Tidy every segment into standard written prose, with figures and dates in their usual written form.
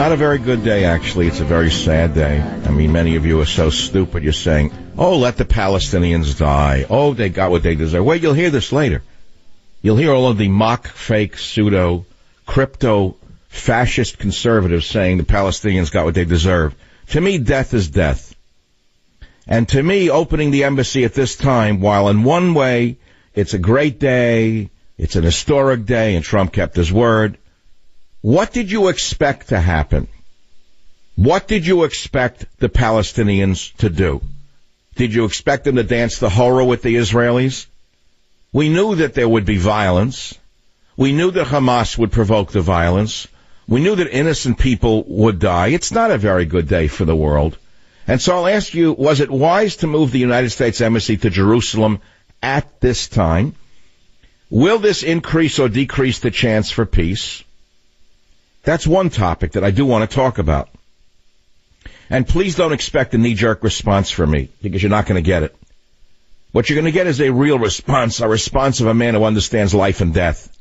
Not a very good day, actually. It's a very sad day. I mean, many of you are so stupid. You're saying, oh, let the Palestinians die. Oh, they got what they deserve. Wait, you'll hear this later. You'll hear all of the mock, fake, pseudo, crypto, fascist conservatives saying the Palestinians got what they deserve. To me, death is death. And to me, opening the embassy at this time, while in one way it's a great day, it's an historic day, and Trump kept his word, what did you expect to happen? What did you expect the Palestinians to do? Did you expect them to dance the hora with the Israelis? We knew that there would be violence. We knew that Hamas would provoke the violence. We knew that innocent people would die. It's not a very good day for the world. And so I'll ask you, was it wise to move the United States Embassy to Jerusalem at this time? Will this increase or decrease the chance for peace? That's one topic that I do want to talk about. And please don't expect a knee-jerk response from me, because you're not going to get it. What you're going to get is a real response, a response of a man who understands life and death.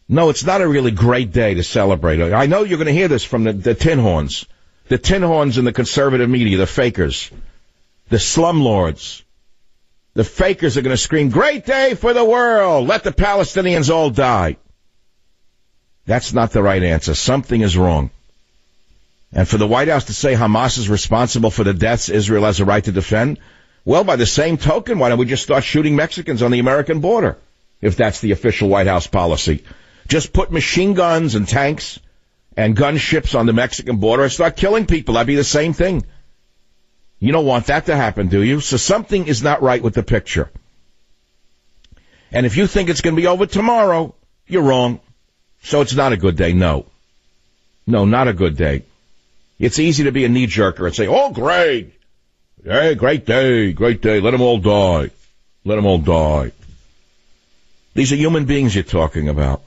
No, it's not a really great day to celebrate. I know you're going to hear this from the tin horns. The tin horns in the conservative media, the fakers, the slumlords. The fakers are going to scream, great day for the world, let the Palestinians all die. That's not the right answer. Something is wrong. And for the White House to say Hamas is responsible for the deaths Israel has a right to defend, well, by the same token, why don't we just start shooting Mexicans on the American border, if that's the official White House policy? Just put machine guns and tanks and gunships on the Mexican border and start killing people. That'd be the same thing. You don't want that to happen, do you? So something is not right with the picture. And if you think it's going to be over tomorrow, you're wrong. So it's not a good day, no. No, not a good day. It's easy to be a knee-jerker and say, oh, great. Hey, great day, great day. Let them all die. Let them all die. These are human beings you're talking about.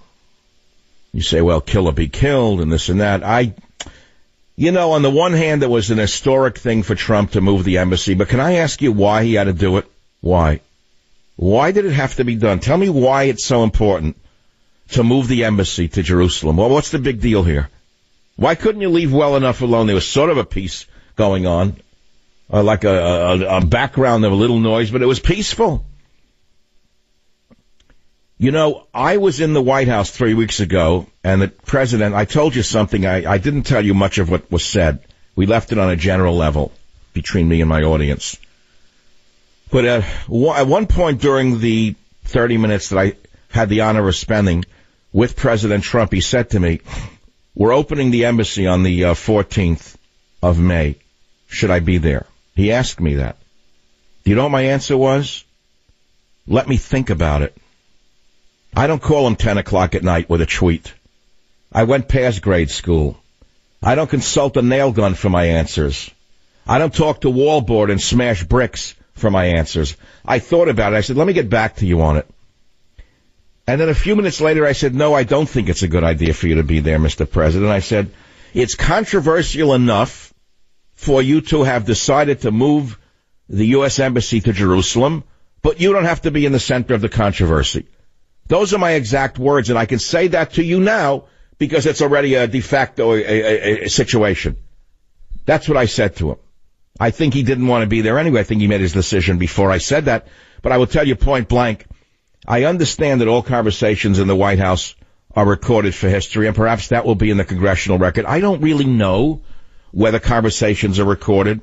You say, well, kill or be killed and this and that. On the one hand, it was an historic thing for Trump to move the embassy, but can I ask you why he had to do it? Why? Why did it have to be done? Tell me why it's so important to move the embassy to Jerusalem. Well, what's the big deal here? Why couldn't you leave well enough alone? There was sort of a peace going on, like a background of a little noise, but it was peaceful. I was in the White House 3 weeks ago, and the president, I told you something. I didn't tell you much of what was said. We left it on a general level between me and my audience. But at one point during the 30 minutes that I had the honor of spending with President Trump, he said to me, we're opening the embassy on the 14th of May. Should I be there? He asked me that. Do you know what my answer was? Let me think about it. I don't call him 10 o'clock at night with a tweet. I went past grade school. I don't consult a nail gun for my answers. I don't talk to wallboard and smash bricks for my answers. I thought about it. I said, let me get back to you on it. And then a few minutes later, I said, no, I don't think it's a good idea for you to be there, Mr. President. I said, it's controversial enough for you to have decided to move the U.S. Embassy to Jerusalem, but you don't have to be in the center of the controversy. Those are my exact words, and I can say that to you now because it's already a de facto a situation. That's what I said to him. I think he didn't want to be there anyway. I think he made his decision before I said that. But I will tell you point blank, I understand that all conversations in the White House are recorded for history, and perhaps that will be in the congressional record. I don't really know whether conversations are recorded,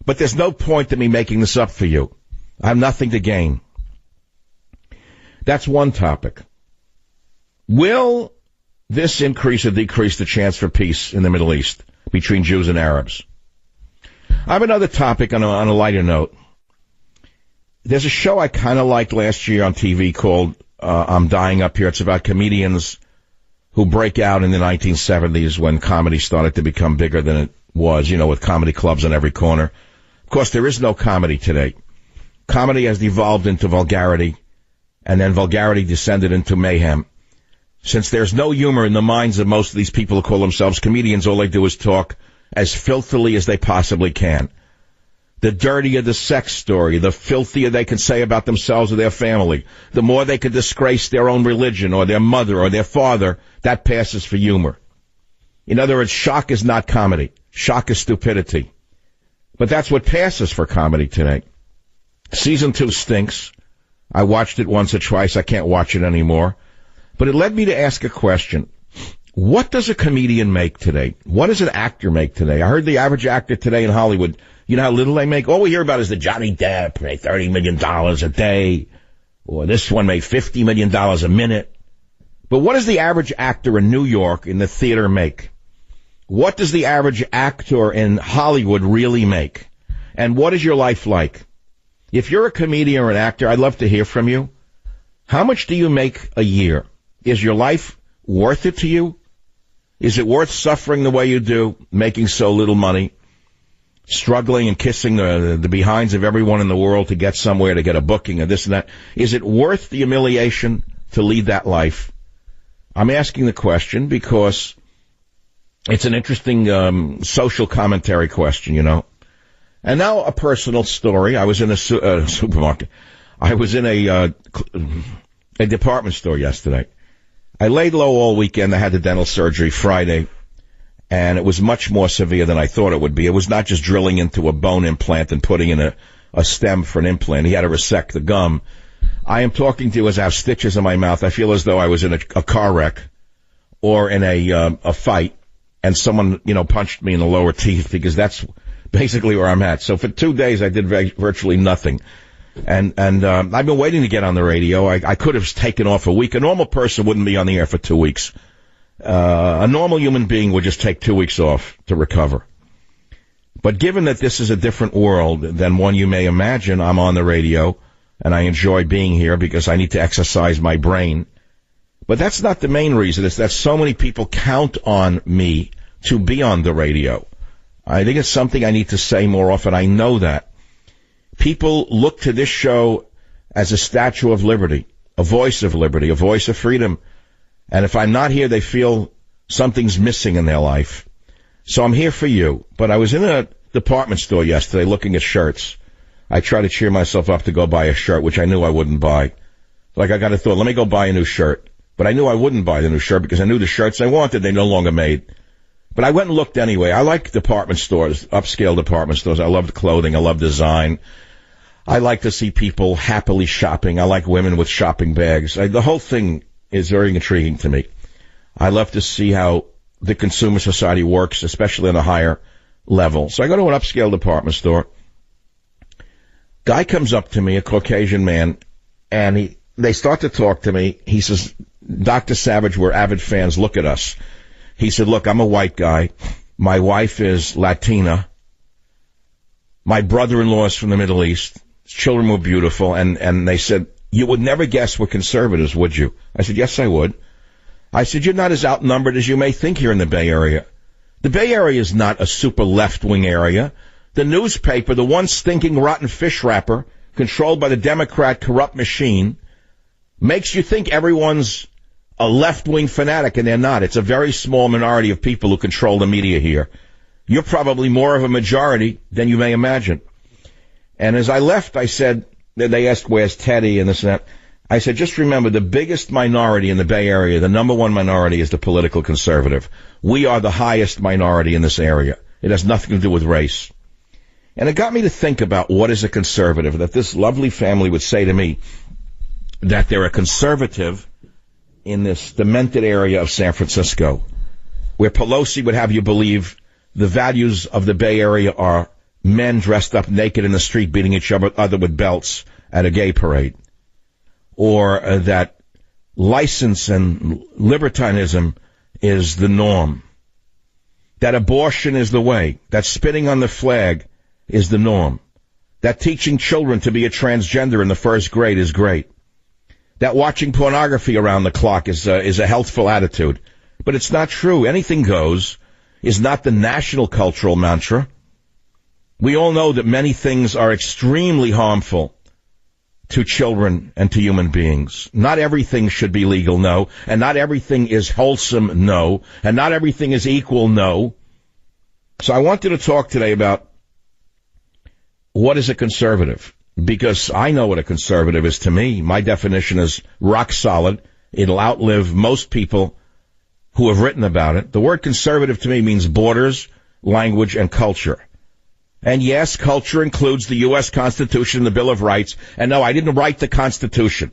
but there's no point in me making this up for you. I have nothing to gain. That's one topic. Will this increase or decrease the chance for peace in the Middle East between Jews and Arabs? I have another topic on a lighter note. There's a show I kind of liked last year on TV called I'm Dying Up Here. It's about comedians who break out in the 1970s when comedy started to become bigger than it was, with comedy clubs on every corner. Of course, there is no comedy today. Comedy has devolved into vulgarity, and then vulgarity descended into mayhem. Since there's no humor in the minds of most of these people who call themselves comedians, all they do is talk as filthily as they possibly can. The dirtier the sex story, the filthier they can say about themselves or their family, the more they can disgrace their own religion or their mother or their father, that passes for humor. In other words, shock is not comedy. Shock is stupidity. But that's what passes for comedy today. Season 2 stinks. I watched it once or twice. I can't watch it anymore. But it led me to ask a question. What does a comedian make today? What does an actor make today? I heard the average actor today in Hollywood, you know how little they make? All we hear about is that Johnny Depp made $30 million a day, or this one made $50 million a minute. But what does the average actor in New York in the theater make? What does the average actor in Hollywood really make? And what is your life like? If you're a comedian or an actor, I'd love to hear from you. How much do you make a year? Is your life worth it to you? Is it worth suffering the way you do, making so little money, struggling and kissing the behinds of everyone in the world to get somewhere, to get a booking or this and that? Is it worth the humiliation to lead that life? I'm asking the question because it's an interesting social commentary question, you know. And now a personal story. I was in a supermarket. I was in a department store yesterday. I laid low all weekend. I had the dental surgery Friday, and it was much more severe than I thought it would be. It was not just drilling into a bone implant and putting in a stem for an implant. He had to resect the gum. I am talking to you as I have stitches in my mouth. I feel as though I was in a car wreck or in a fight, and someone, you know, punched me in the lower teeth, because that's basically where I'm at. So for 2 days, I did virtually nothing. And I've been waiting to get on the radio. I could have taken off a week. A normal person wouldn't be on the air for 2 weeks. A normal human being would just take 2 weeks off to recover. But given that this is a different world than one you may imagine, I'm on the radio, and I enjoy being here because I need to exercise my brain. But that's not the main reason. It's that so many people count on me to be on the radio. I think it's something I need to say more often. I know that. People look to this show as a statue of liberty, a voice of liberty, a voice of freedom. And if I'm not here, they feel something's missing in their life. So I'm here for you. But I was in a department store yesterday looking at shirts. I try to cheer myself up to go buy a shirt, which I knew I wouldn't buy. Like I got a thought, let me go buy a new shirt. But I knew I wouldn't buy the new shirt because I knew the shirts I wanted, they no longer made. But I went and looked anyway. I like department stores, upscale department stores. I love the clothing. I love design. I like to see people happily shopping. I like women with shopping bags. The whole thing is very intriguing to me. I love to see how the consumer society works, especially on a higher level. So I go to an upscale department store. Guy comes up to me, a Caucasian man, and they start to talk to me. He says, Dr. Savage, we're avid fans. Look at us. He said, look, I'm a white guy. My wife is Latina. My brother-in-law is from the Middle East. His children were beautiful. And they said, you would never guess we're conservatives, would you? I said, yes, I would. I said, you're not as outnumbered as you may think here in the Bay Area. The Bay Area is not a super left-wing area. The newspaper, the one stinking rotten fish wrapper, controlled by the Democrat corrupt machine, makes you think everyone's a left-wing fanatic, and they're not. It's a very small minority of people who control the media here. You're probably more of a majority than you may imagine. And as I left, I said, they asked, where's Teddy and this and that. I said, just remember, the biggest minority in the Bay Area, the number one minority, is the political conservative. We are the highest minority in this area. It has nothing to do with race. And it got me to think about what is a conservative, that this lovely family would say to me that they're a conservative in this demented area of San Francisco, where Pelosi would have you believe the values of the Bay Area are men dressed up naked in the street beating each other with belts at a gay parade, or that license and libertinism is the norm, that abortion is the way, that spitting on the flag is the norm, that teaching children to be a transgender in the first grade is great, that watching pornography around the clock is a healthful attitude. But it's not true. Anything goes is not the national cultural mantra. We all know that many things are extremely harmful to children and to human beings. Not everything should be legal, no. And not everything is wholesome, no. And not everything is equal, no. So I wanted to talk today about what is a conservative. Because I know what a conservative is to me. My definition is rock solid. It'll outlive most people who have written about it. The word conservative to me means borders, language, and culture. And yes, culture includes the U.S. Constitution and the Bill of Rights. And no, I didn't write the Constitution.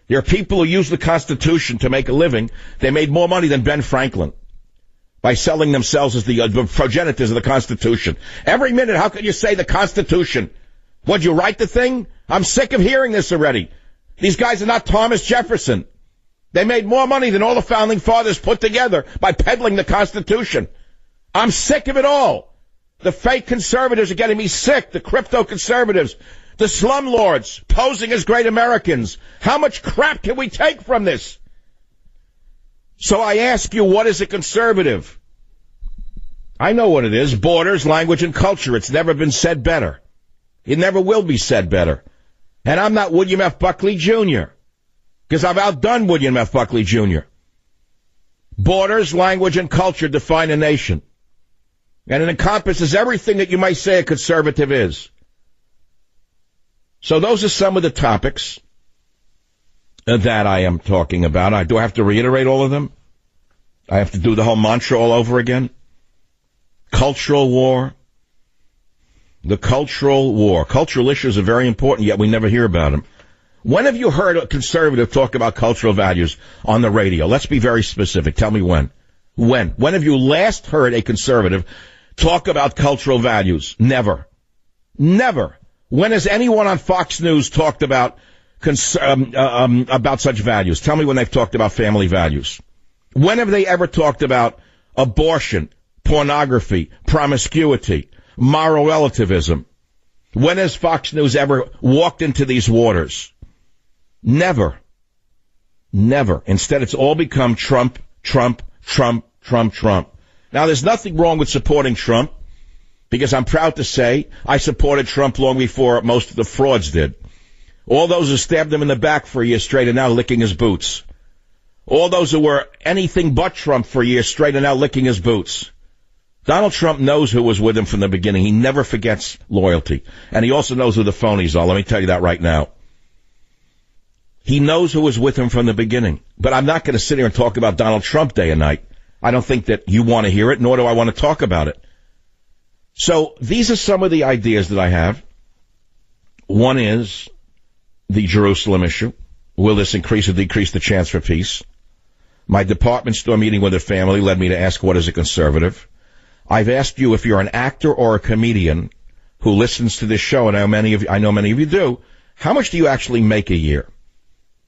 There are people who use the Constitution to make a living. They made more money than Ben Franklin by selling themselves as the progenitors of the Constitution. Every minute, how can you say the Constitution? Would you write the thing? I'm sick of hearing this already. These guys are not Thomas Jefferson. They made more money than all the founding fathers put together by peddling the Constitution. I'm sick of it all. The fake conservatives are getting me sick. The crypto conservatives, the slumlords posing as great Americans. How much crap can we take from this? So I ask you, what is a conservative? I know what it is. Borders, language, and culture. It's never been said better. It never will be said better. And I'm not William F. Buckley Jr., because I've outdone William F. Buckley Jr. Borders, language, and culture define a nation. And it encompasses everything that you might say a conservative is. So those are some of the topics that I am talking about. Do I have to reiterate all of them? I have to do the whole mantra all over again? Cultural war. The cultural war. Cultural issues are very important, yet we never hear about them. When have you heard a conservative talk about cultural values on the radio? Let's be very specific. Tell me when. When? When have you last heard a conservative talk about cultural values? Never. Never. When has anyone on Fox News talked about such values? Tell me when they've talked about family values. When have they ever talked about abortion, pornography, promiscuity, moral relativism? When has Fox News ever walked into these waters? Never. Never. Instead, it's all become Trump, Trump, Trump, Trump, Trump. Now, there's nothing wrong with supporting Trump, because I'm proud to say I supported Trump long before most of the frauds did. All those who stabbed him in the back for a year straight are now licking his boots. All those who were anything but Trump for a year straight are now licking his boots. Donald Trump knows who was with him from the beginning. He never forgets loyalty. And he also knows who the phonies are. Let me tell you that right now. He knows who was with him from the beginning. But I'm not going to sit here and talk about Donald Trump day and night. I don't think that you want to hear it, nor do I want to talk about it. So these are some of the ideas that I have. One is the Jerusalem issue. Will this increase or decrease the chance for peace? My department store meeting with a family led me to ask, what is a conservative? I've asked you if you're an actor or a comedian who listens to this show, and I know many of you do, how much do you actually make a year?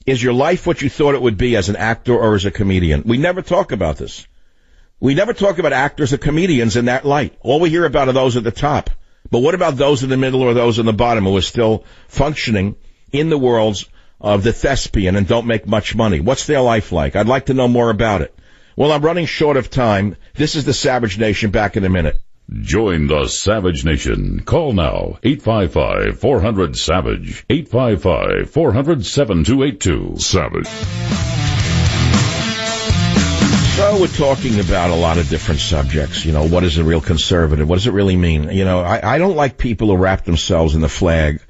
Is your life what you thought it would be as an actor or as a comedian? We never talk about this. We never talk about actors or comedians in that light. All we hear about are those at the top. But what about those in the middle or those in the bottom who are still functioning in the worlds of the thespian and don't make much money? What's their life like? I'd like to know more about it. Well, I'm running short of time. This is the Savage Nation. Back in a minute. Join the Savage Nation. Call now, 855-400-SAVAGE, 855-400-7282. Savage. So we're talking about a lot of different subjects. You know, what is a real conservative? What does it really mean? You know, I don't like people who wrap themselves in the flag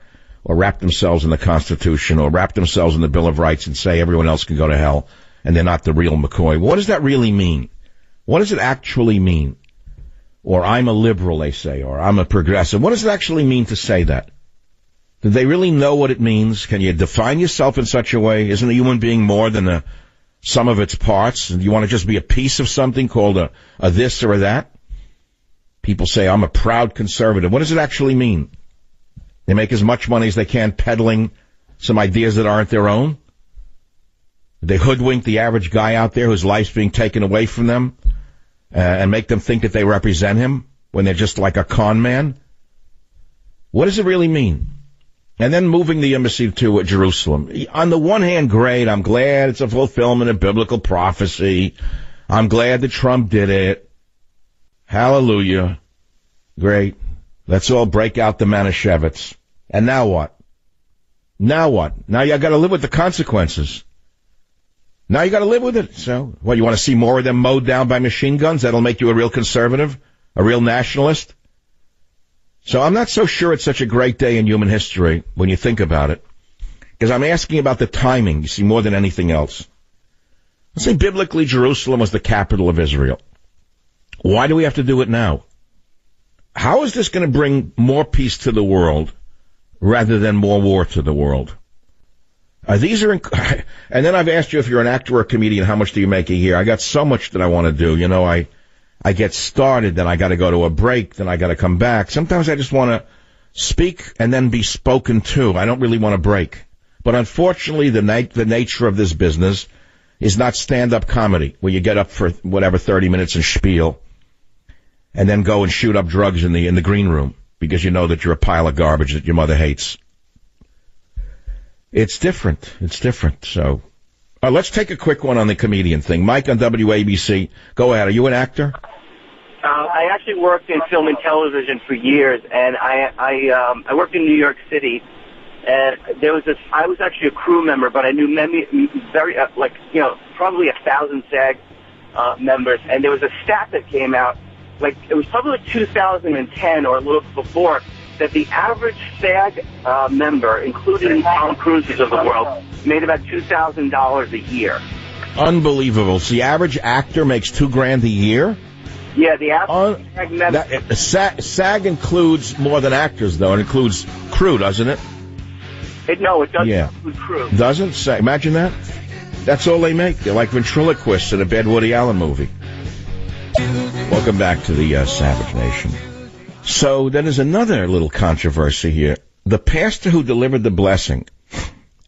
or wrap themselves in the Constitution or wrap themselves in the Bill of Rights and say everyone else can go to hell and they're not the real McCoy. What does that really mean? What does it actually mean? Or I'm a liberal, they say, or I'm a progressive. What does it actually mean to say that? Do they really know what it means? Can you define yourself in such a way? Isn't a human being more than a sum of its parts? And you want to just be a piece of something called a this or a that? People say, I'm a proud conservative. What does it actually mean? They make as much money as they can peddling some ideas that aren't their own. They hoodwink the average guy out there whose life's being taken away from them and make them think that they represent him when they're just like a con man. What does it really mean? And then moving the embassy to Jerusalem. On the one hand, great. I'm glad it's a fulfillment of biblical prophecy. I'm glad that Trump did it. Hallelujah. Great. Let's all break out the Manischewitz. And now what? Now what? Now you got to live with the consequences. Now you got to live with it. So, what, you want to see more of them mowed down by machine guns? That'll make you a real conservative, a real nationalist? So I'm not so sure it's such a great day in human history when you think about it, because I'm asking about the timing, you see, more than anything else. Let's say biblically Jerusalem was the capital of Israel. Why do we have to do it now? How is this going to bring more peace to the world rather than more war to the world? And then I've asked you if you're an actor or a comedian, how much do you make a year? I got so much that I want to do. You know, I get started, then I got to go to a break, then I got to come back. Sometimes I just want to speak and then be spoken to. I don't really want to break. But unfortunately, the nature of this business is not stand-up comedy, where you get up for 30 minutes and spiel, and then go and shoot up drugs in the green room because you know that you're a pile of garbage that your mother hates. It's different. It's different. So, let's take a quick one on the comedian thing. Mike on WABC. Go ahead. Are you an actor? I actually worked in film and television for years, and I worked in New York City. And I was actually a crew member, but I knew many, probably 1,000 SAG members. And there was a stat that came out, it was probably 2010 or a little before, that the average SAG member, including Tom Cruises of the world, made about $2,000 a year. Unbelievable. So the average actor makes $2,000 a year? Yeah, the average SAG member. SAG includes more than actors, though. It includes crew, doesn't it? It doesn't include crew. Doesn't? Imagine that. That's all they make. They're like ventriloquists in a bad Woody Allen movie. Welcome back to the Savage Nation. So then there's another little controversy here. The pastor who delivered the blessing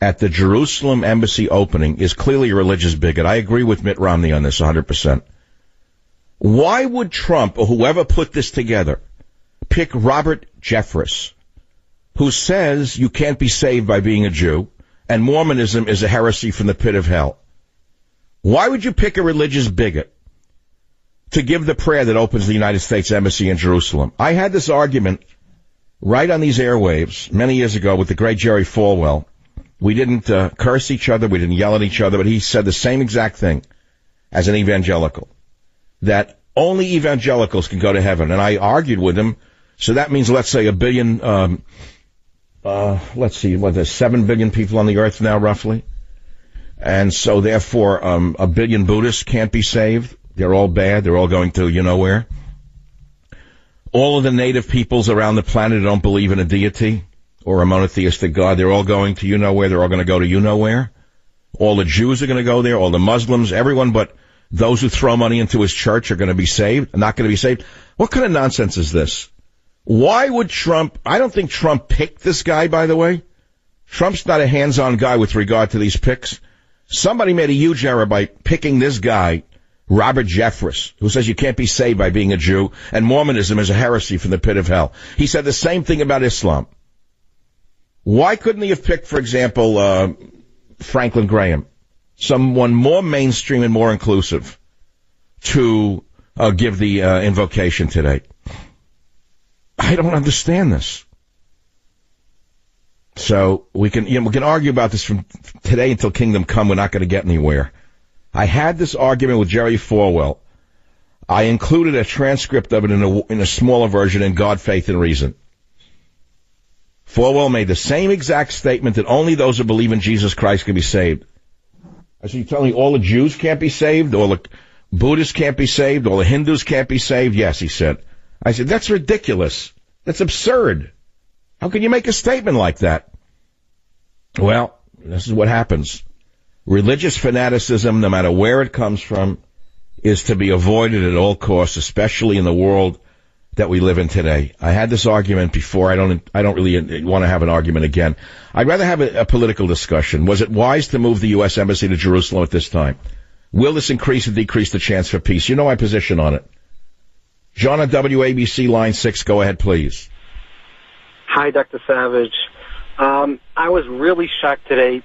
at the Jerusalem embassy opening is clearly a religious bigot. I agree with Mitt Romney on this 100%. Why would Trump or whoever put this together pick Robert Jeffress, who says you can't be saved by being a Jew, and Mormonism is a heresy from the pit of hell? Why would you pick a religious bigot to give the prayer that opens the United States Embassy in Jerusalem? I had this argument right on these airwaves many years ago with the great Jerry Falwell. We didn't curse each other, we didn't yell at each other, but he said the same exact thing as an evangelical, that only evangelicals can go to heaven. And I argued with him, so that means, let's say, 1 billion... there's 7 billion people on the earth now, roughly. And so, therefore, 1 billion Buddhists can't be saved. They're all bad. They're all going to you-know-where. All of the native peoples around the planet don't believe in a deity or a monotheistic God. They're all going to you-know-where. They're all going to go to you-know-where. All the Jews are going to go there. All the Muslims, everyone but those who throw money into his church are going to be saved, not going to be saved. What kind of nonsense is this? Why would Trump... I don't think Trump picked this guy, by the way. Trump's not a hands-on guy with regard to these picks. Somebody made a huge error by picking this guy, Robert Jeffress, who says you can't be saved by being a Jew, and Mormonism is a heresy from the pit of hell. He said the same thing about Islam. Why couldn't he have picked, for example, Franklin Graham, someone more mainstream and more inclusive, to give the invocation today? I don't understand this. So we can argue about this from today until Kingdom Come. We're not going to get anywhere. I had this argument with Jerry Falwell. I included a transcript of it in a smaller version in God, Faith, and Reason. Falwell made the same exact statement that only those who believe in Jesus Christ can be saved. I said, you telling me all the Jews can't be saved? All the Buddhists can't be saved? All the Hindus can't be saved? Yes, he said. I said, that's ridiculous. That's absurd. How can you make a statement like that? Well, this is what happens. Religious fanaticism, no matter where it comes from, is to be avoided at all costs, especially in the world that we live in today. I had this argument before. I don't really want to have an argument again. I'd rather have a political discussion. Was it wise to move the U.S. Embassy to Jerusalem at this time? Will this increase or decrease the chance for peace? You know my position on it. John on WABC, line 6. Go ahead, please. Hi, Dr. Savage. I was really shocked today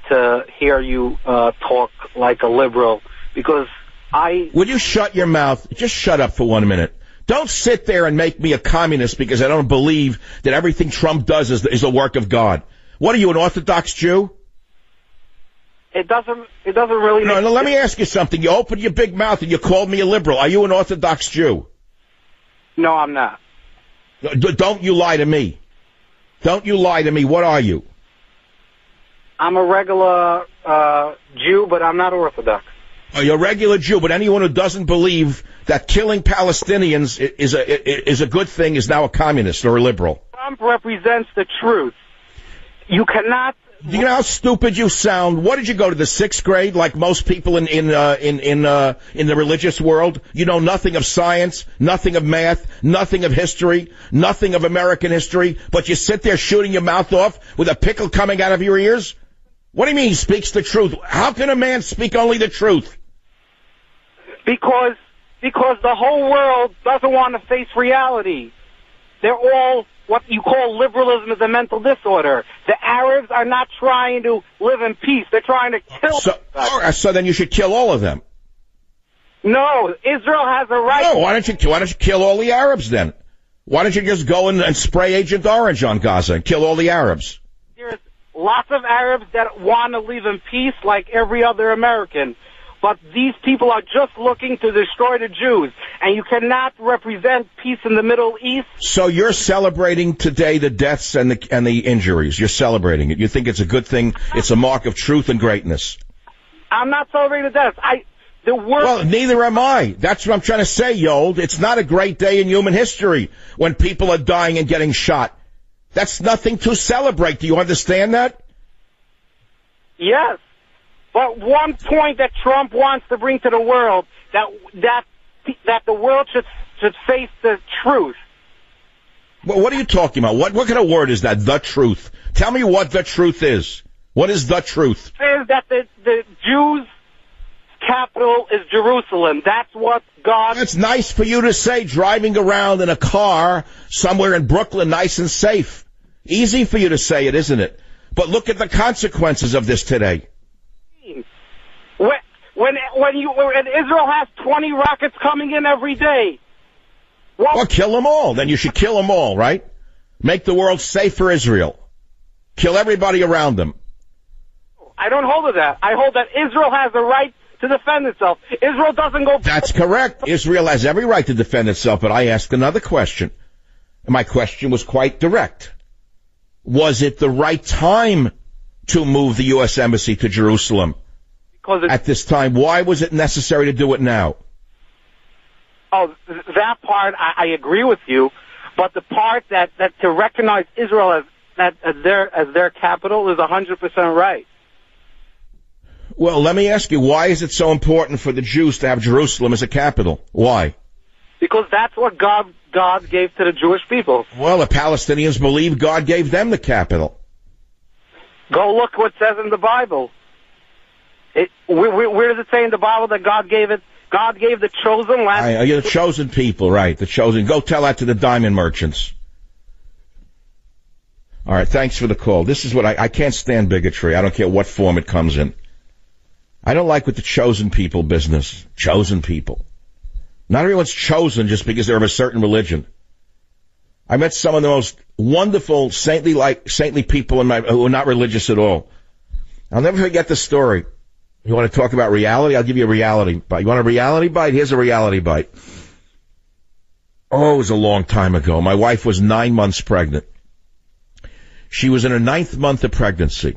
to hear you talk like a liberal, because Would you shut your mouth? Just shut up for 1 minute. Don't sit there and make me a communist because I don't believe that everything Trump does is a work of God. What are you, an Orthodox Jew? It doesn't really... No, let me ask you something. You opened your big mouth and you called me a liberal. Are you an Orthodox Jew? No, I'm not. Don't you lie to me. Don't you lie to me. What are you? I'm a regular Jew, but I'm not Orthodox. Oh, you're a regular Jew, but anyone who doesn't believe that killing Palestinians is a good thing is now a communist or a liberal. Trump represents the truth. You cannot. Do you know how stupid you sound? What did you go to the 6th grade, like most people in the religious world? You know nothing of science, nothing of math, nothing of history, nothing of American history, but you sit there shooting your mouth off with a pickle coming out of your ears? What do you mean he speaks the truth? How can a man speak only the truth? Because the whole world doesn't want to face reality. They're all what you call liberalism is a mental disorder. The Arabs are not trying to live in peace. They're trying to kill. So then you should kill all of them. No, Israel has a right. No, why don't you kill all the Arabs then? Why don't you just go and spray Agent Orange on Gaza and kill all the Arabs? There's lots of Arabs that want to live in peace like every other American. But these people are just looking to destroy the Jews. And you cannot represent peace in the Middle East. So you're celebrating today the deaths and the injuries. You're celebrating it. You think it's a good thing. It's a mark of truth and greatness. I'm not celebrating the deaths. Well, neither am I. That's what I'm trying to say, Yold. It's not a great day in human history when people are dying and getting shot. That's nothing to celebrate. Do you understand that? Yes. But one point that Trump wants to bring to the world, that the world should face the truth. Well, what are you talking about? What kind of word is that, the truth? Tell me what the truth is. What is the truth? It says that the Jews' capital is Jerusalem. That's what God... It's nice for you to say, driving around in a car somewhere in Brooklyn, nice and safe. Easy for you to say it, isn't it? But look at the consequences of this today. When Israel has 20 rockets coming in every day. Well, kill them all. Then you should kill them all, right? Make the world safe for Israel. Kill everybody around them. I don't hold to that. I hold that Israel has the right to defend itself. Israel doesn't go... That's correct. Israel has every right to defend itself, but I asked another question. And my question was quite direct. Was it the right time to move the U.S. Embassy to Jerusalem at this time? Why was it necessary to do it now? Oh, that part, I agree with you. But the part that to recognize Israel as their capital is 100% right. Well, let me ask you, why is it so important for the Jews to have Jerusalem as a capital? Why? Because that's what God gave to the Jewish people. Well, the Palestinians believe God gave them the capital. Go look what it says in the Bible. Where does it say in the Bible that God gave it? God gave the chosen land. You're the chosen people, right? The chosen. Go tell that to the diamond merchants. All right, thanks for the call. This is what I can't stand bigotry. I don't care what form it comes in. I don't like with the chosen people business. Chosen people. Not everyone's chosen just because they're of a certain religion. I met some of the most wonderful, saintly people who are not religious at all. I'll never forget the story. You want to talk about reality? I'll give you a reality bite. You want a reality bite? Here's a reality bite. Oh, it was a long time ago. My wife was 9 months pregnant. She was in her 9th month of pregnancy.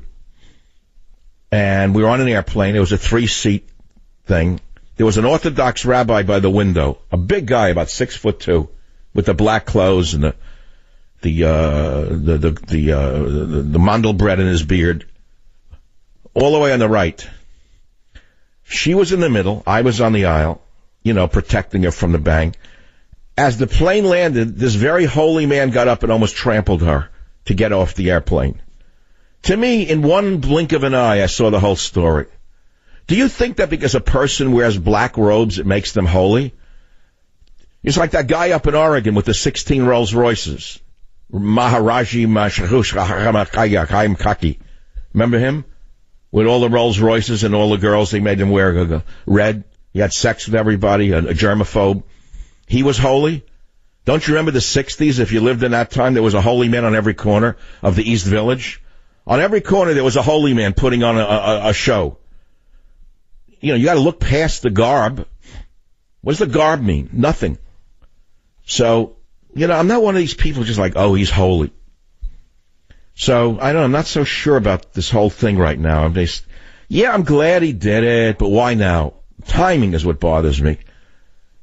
And we were on an airplane. It was a 3-seat thing. There was an Orthodox rabbi by the window, a big guy, about 6'2", with the black clothes and the mandel bread in his beard, all the way on the right. She was in the middle. I was on the aisle, protecting her from the bang. As the plane landed, this very holy man got up and almost trampled her to get off the airplane. To me, in one blink of an eye, I saw the whole story. Do you think that because a person wears black robes, it makes them holy? It's like that guy up in Oregon with the 16 Rolls Royces. Maharaji Chaim Kaki. Remember him? With all the Rolls Royces and all the girls, they made him wear red. He had sex with everybody, a germaphobe. He was holy. Don't you remember the 60s? If you lived in that time, there was a holy man on every corner of the East Village. On every corner, there was a holy man putting on a show. You got to look past the garb. What does the garb mean? Nothing. So, I'm not one of these people just like, oh, he's holy. So, I'm not so sure about this whole thing right now. I'm glad he did it, but why now? Timing is what bothers me.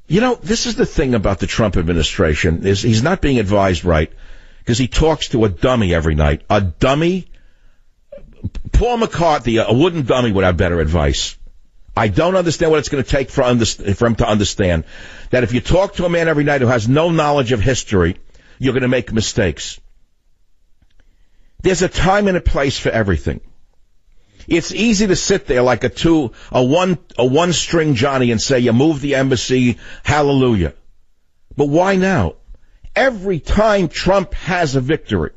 You know, this is the thing about the Trump administration, is he's not being advised right, because he talks to a dummy every night. A dummy? Paul McCarthy, a wooden dummy, would have better advice. I don't understand what it's going to take for him to understand that if you talk to a man every night who has no knowledge of history, you're going to make mistakes. There's a time and a place for everything. It's easy to sit there like a one-string Johnny and say, you move the embassy, hallelujah. But why now? Every time Trump has a victory,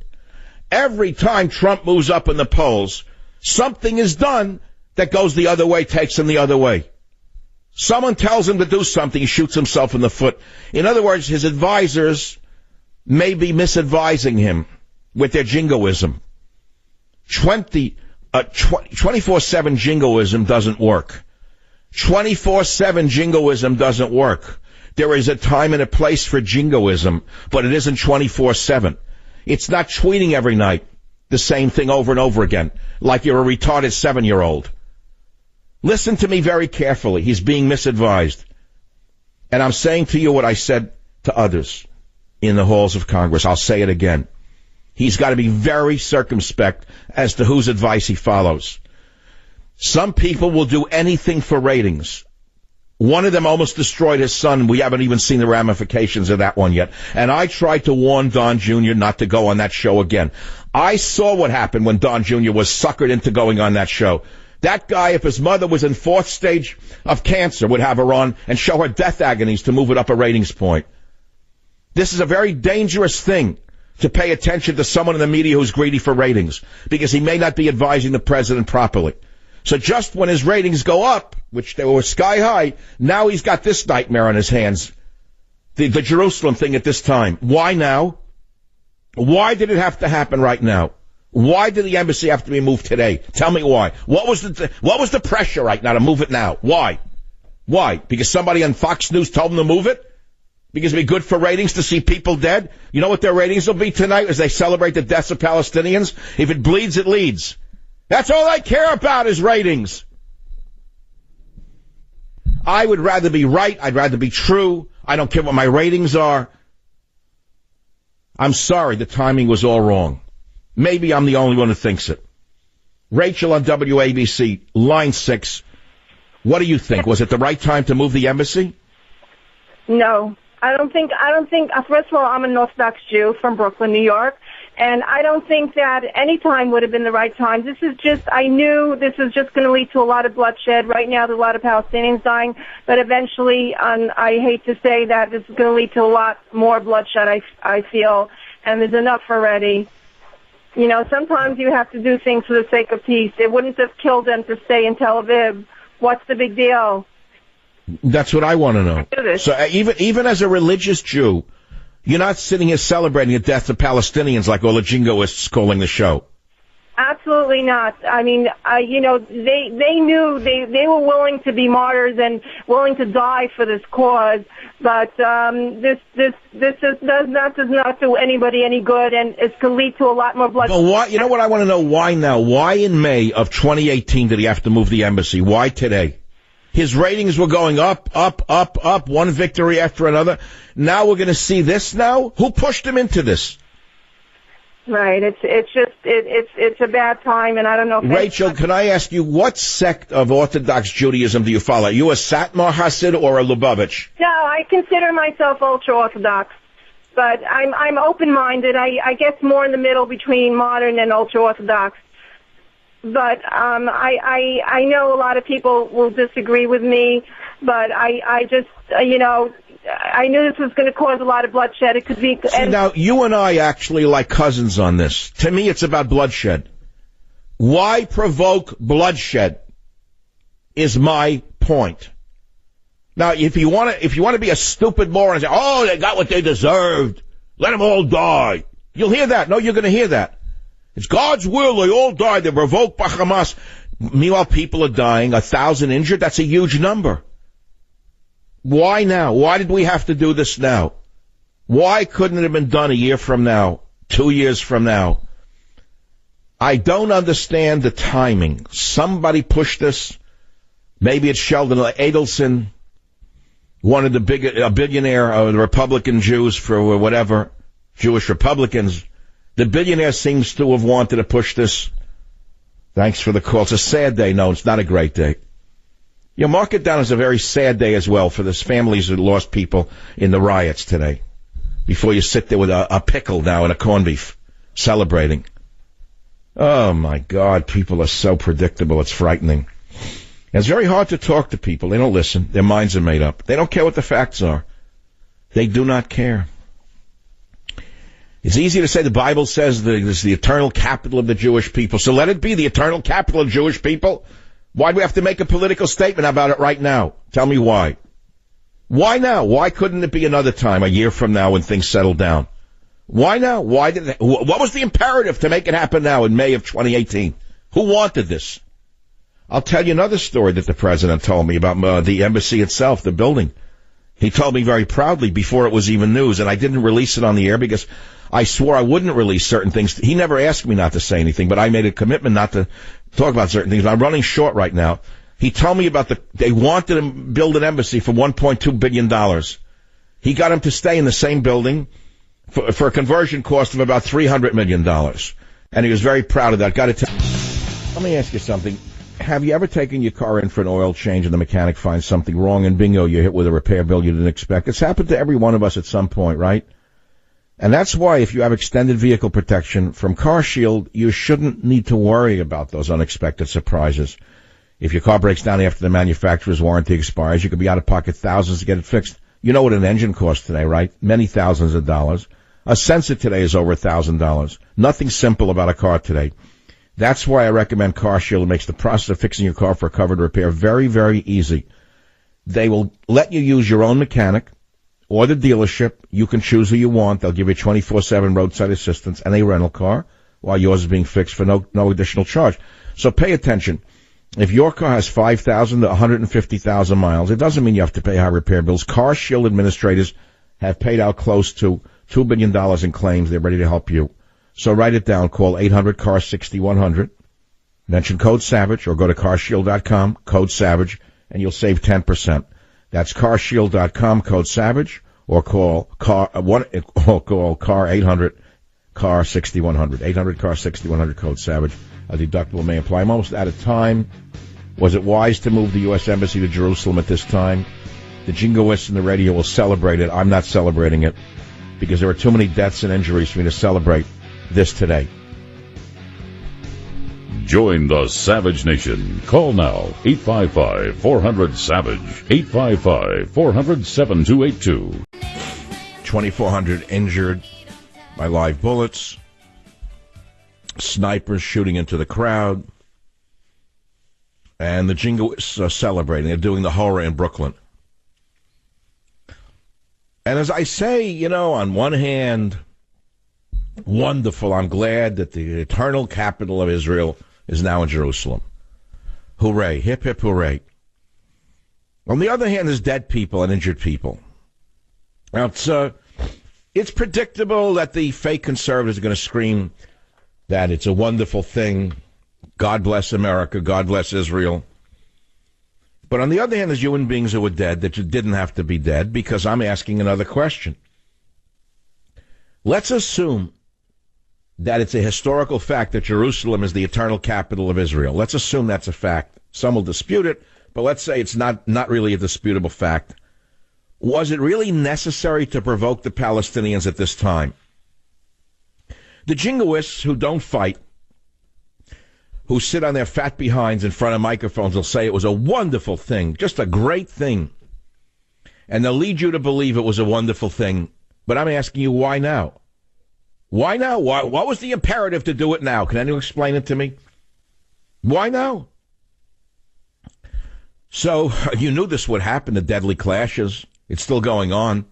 every time Trump moves up in the polls, something is done that goes the other way, takes him the other way. Someone tells him to do something, he shoots himself in the foot. In other words, his advisors may be misadvising him with their jingoism. 24/7 jingoism doesn't work. 24/7 jingoism doesn't work. There is a time and a place for jingoism, but it isn't 24/7. It's not tweeting every night the same thing over and over again, like you're a retarded 7-year-old. Listen to me very carefully. He's being misadvised. And I'm saying to you what I said to others in the halls of Congress. I'll say it again. He's got to be very circumspect as to whose advice he follows. Some people will do anything for ratings. One of them almost destroyed his son. We haven't even seen the ramifications of that one yet. And I tried to warn Don Jr. not to go on that show again. I saw what happened when Don Jr. was suckered into going on that show. That guy, if his mother was in 4th stage of cancer, would have her on and show her death agonies to move it up a ratings point. This is a very dangerous thing, to pay attention to someone in the media who's greedy for ratings, because he may not be advising the president properly. So just when his ratings go up, which they were sky high, now he's got this nightmare on his hands. The Jerusalem thing at this time. Why now? Why did it have to happen right now? Why did the embassy have to be moved today? Tell me why. What was the pressure right now to move it now? Why? Why? Because somebody on Fox News told them to move it? Because it'd be good for ratings to see people dead? You know what their ratings will be tonight as they celebrate the deaths of Palestinians? If it bleeds, it leads. That's all I care about is ratings. I would rather be right. I'd rather be true. I don't care what my ratings are. I'm sorry, the timing was all wrong. Maybe I'm the only one who thinks it. Rachel on WABC, line 6. What do you think? Was it the right time to move the embassy? No. I don't think, first of all, I'm an Orthodox Jew from Brooklyn, New York, and I don't think that any time would have been the right time. I knew this was just going to lead to a lot of bloodshed. Right now, there's a lot of Palestinians dying, but eventually, I hate to say that this is going to lead to a lot more bloodshed, I feel, and there's enough already. You know, sometimes you have to do things for the sake of peace. It wouldn't have killed them to stay in Tel Aviv. What's the big deal? That's what I want to know. So even as a religious Jew, you're not sitting here celebrating the death of Palestinians like all the jingoists calling the show. Absolutely not. I mean, they knew they were willing to be martyrs and willing to die for this cause, but this does not do anybody any good, and it's going to lead to a lot more bloodshed. But why? You know what I want to know? Why now? Why in May of 2018 did he have to move the embassy? Why today? His ratings were going up, one victory after another. Now we're going to see this now? Who pushed him into this? Right. It's a bad time, and I don't know if Rachel, can I ask you, what sect of Orthodox Judaism do you follow? Are you a Satmar Hasid or a Lubavitch? No, I consider myself ultra-Orthodox, but I'm open-minded. I guess more in the middle between modern and ultra-Orthodox. But I know a lot of people will disagree with me, but I just, I knew this was going to cause a lot of bloodshed. It could be... See, now, you and I actually like cousins on this. To me, it's about bloodshed. Why provoke bloodshed is my point. Now, if you want to be a stupid moron and say, oh, they got what they deserved, let them all die, you'll hear that. No, you're going to hear that. It's God's will. They all died. They're provoked by Hamas. Meanwhile, people are dying. 1,000 injured. That's a huge number. Why now? Why did we have to do this now? Why couldn't it have been done a year from now, 2 years from now? I don't understand the timing. Somebody pushed this. Maybe it's Sheldon Adelson, one of a billionaire of the Republican Jews for whatever, Jewish Republicans. The billionaire seems to have wanted to push this. Thanks for the call. It's a sad day. No, it's not a great day. You know, mark it down as a very sad day as well for those families who lost people in the riots today. Before you sit there with a pickle now and a corned beef celebrating. Oh, my God. People are so predictable. It's frightening. And it's very hard to talk to people. They don't listen. Their minds are made up. They don't care what the facts are. They do not care. It's easy to say the Bible says that it's the eternal capital of the Jewish people. So let it be the eternal capital of Jewish people. Why do we have to make a political statement about it right now? Tell me why. Why now? Why couldn't it be another time, a year from now, when things settle down? Why now? What was the imperative to make it happen now in May of 2018? Who wanted this? I'll tell you another story that the president told me about the embassy itself, the building. He told me very proudly before it was even news, and I didn't release it on the air because I swore I wouldn't release certain things. He never asked me not to say anything, but I made a commitment not to talk about certain things. I'm running short right now. He told me about they wanted to build an embassy for $1.2 billion. He got him to stay in the same building for a conversion cost of about $300 million. And he was very proud of that. Let me ask you something. Have you ever taken your car in for an oil change and the mechanic finds something wrong and bingo, you're hit with a repair bill you didn't expect? It's happened to every one of us at some point, right? And that's why if you have extended vehicle protection from CarShield, you shouldn't need to worry about those unexpected surprises. If your car breaks down after the manufacturer's warranty expires, you could be out of pocket thousands to get it fixed. You know what an engine costs today, right? Many thousands of dollars. A sensor today is over $1,000. Nothing simple about a car today. That's why I recommend CarShield. It makes the process of fixing your car for a covered repair very, very easy. They will let you use your own mechanic or the dealership. You can choose who you want. They'll give you 24/7 roadside assistance and a rental car while yours is being fixed for no additional charge. So pay attention. If your car has 5,000 to 150,000 miles, it doesn't mean you have to pay high repair bills. CarShield administrators have paid out close to $2 billion in claims. They're ready to help you. So write it down. Call 800-CAR-6100. Mention code SAVAGE or go to carshield.com, code SAVAGE, and you'll save 10%. That's carshield.com, code SAVAGE, or call car 800-CAR-6100, 800-CAR-6100, code SAVAGE. A deductible may apply. I'm almost out of time. Was it wise to move the U.S. Embassy to Jerusalem at this time? The jingoists in the radio will celebrate it. I'm not celebrating it because there are too many deaths and injuries for me to celebrate this today. Join the Savage Nation. Call now, 855-400-SAVAGE, 855-400-7282. 2,400 injured by live bullets. Snipers shooting into the crowd. And the jingoists are celebrating. They're doing the horror in Brooklyn. And as I say, you know, on one hand, wonderful. I'm glad that the eternal capital of Israel is now in Jerusalem. Hooray. Hip, hip, hooray. On the other hand, there's dead people and injured people. Now, it's predictable that the fake conservatives are going to scream that it's a wonderful thing. God bless America. God bless Israel. But on the other hand, there's human beings who were dead that didn't have to be dead, because I'm asking another question. Let's assume that it's a historical fact that Jerusalem is the eternal capital of Israel. Let's assume that's a fact. Some will dispute it, but let's say it's not really a disputable fact. Was it really necessary to provoke the Palestinians at this time? The jingoists who don't fight, who sit on their fat behinds in front of microphones, will say it was a wonderful thing, just a great thing. And they'll lead you to believe it was a wonderful thing. But I'm asking you, why now? Why now? What was the imperative to do it now? Can anyone explain it to me? Why now? So you knew this would happen, the deadly clashes. It's still going on.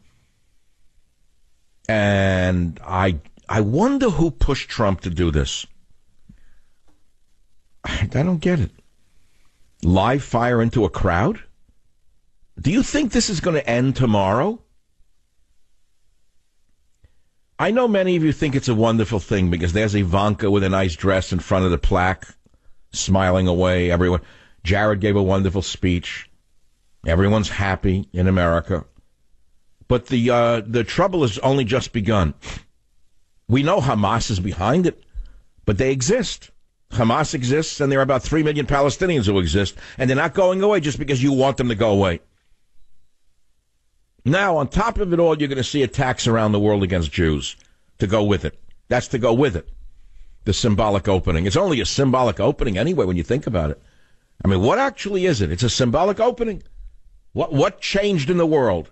And I wonder who pushed Trump to do this. I don't get it. Live fire into a crowd? Do you think this is going to end tomorrow? I know many of you think it's a wonderful thing because there's Ivanka with a nice dress in front of the plaque, smiling away, everyone. Jared gave a wonderful speech. Everyone's happy in America. But the trouble has only just begun. We know Hamas is behind it, but they exist. Hamas exists, and there are about 3 million Palestinians who exist, and they're not going away just because you want them to go away. Now, on top of it all, you're going to see attacks around the world against Jews to go with it. That's to go with it. The symbolic opening. It's only a symbolic opening anyway when you think about it. I mean, what actually is it? It's a symbolic opening. What changed in the world?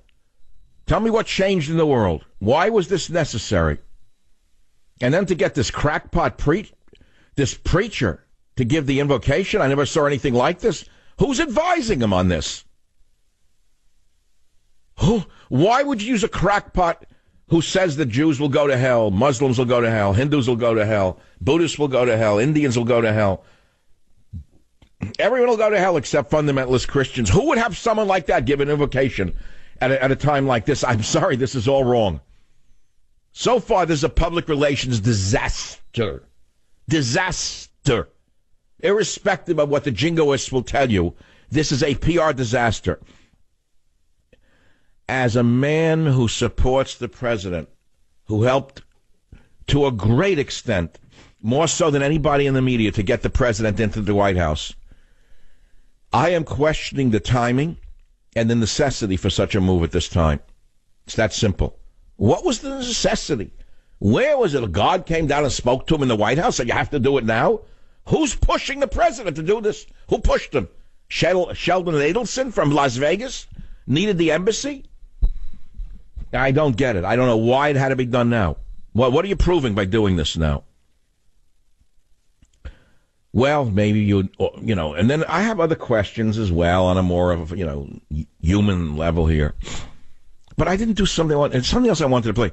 Tell me what changed in the world. Why was this necessary? And then to get this crackpot this preacher to give the invocation, I never saw anything like this. Who's advising him on this? Why would you use a crackpot who says that Jews will go to hell, Muslims will go to hell, Hindus will go to hell, Buddhists will go to hell, Indians will go to hell? Everyone will go to hell except fundamentalist Christians. Who would have someone like that give an invocation at a time like this? I'm sorry, this is all wrong. So far, this is a public relations disaster. Disaster. Irrespective of what the jingoists will tell you, this is a PR disaster. As a man who supports the president, who helped to a great extent, more so than anybody in the media, to get the president into the White House, I am questioning the timing and the necessity for such a move at this time. It's that simple. What was the necessity? Where was it? God came down and spoke to him in the White House, and you have to do it now? Who's pushing the president to do this? Who pushed him? Sheldon Adelson from Las Vegas needed the embassy? I don't get it. I don't know why it had to be done now. What are you proving by doing this now? Well, maybe you know, and then I have other questions as well on a more of, human level here. But I didn't do something else I wanted to play.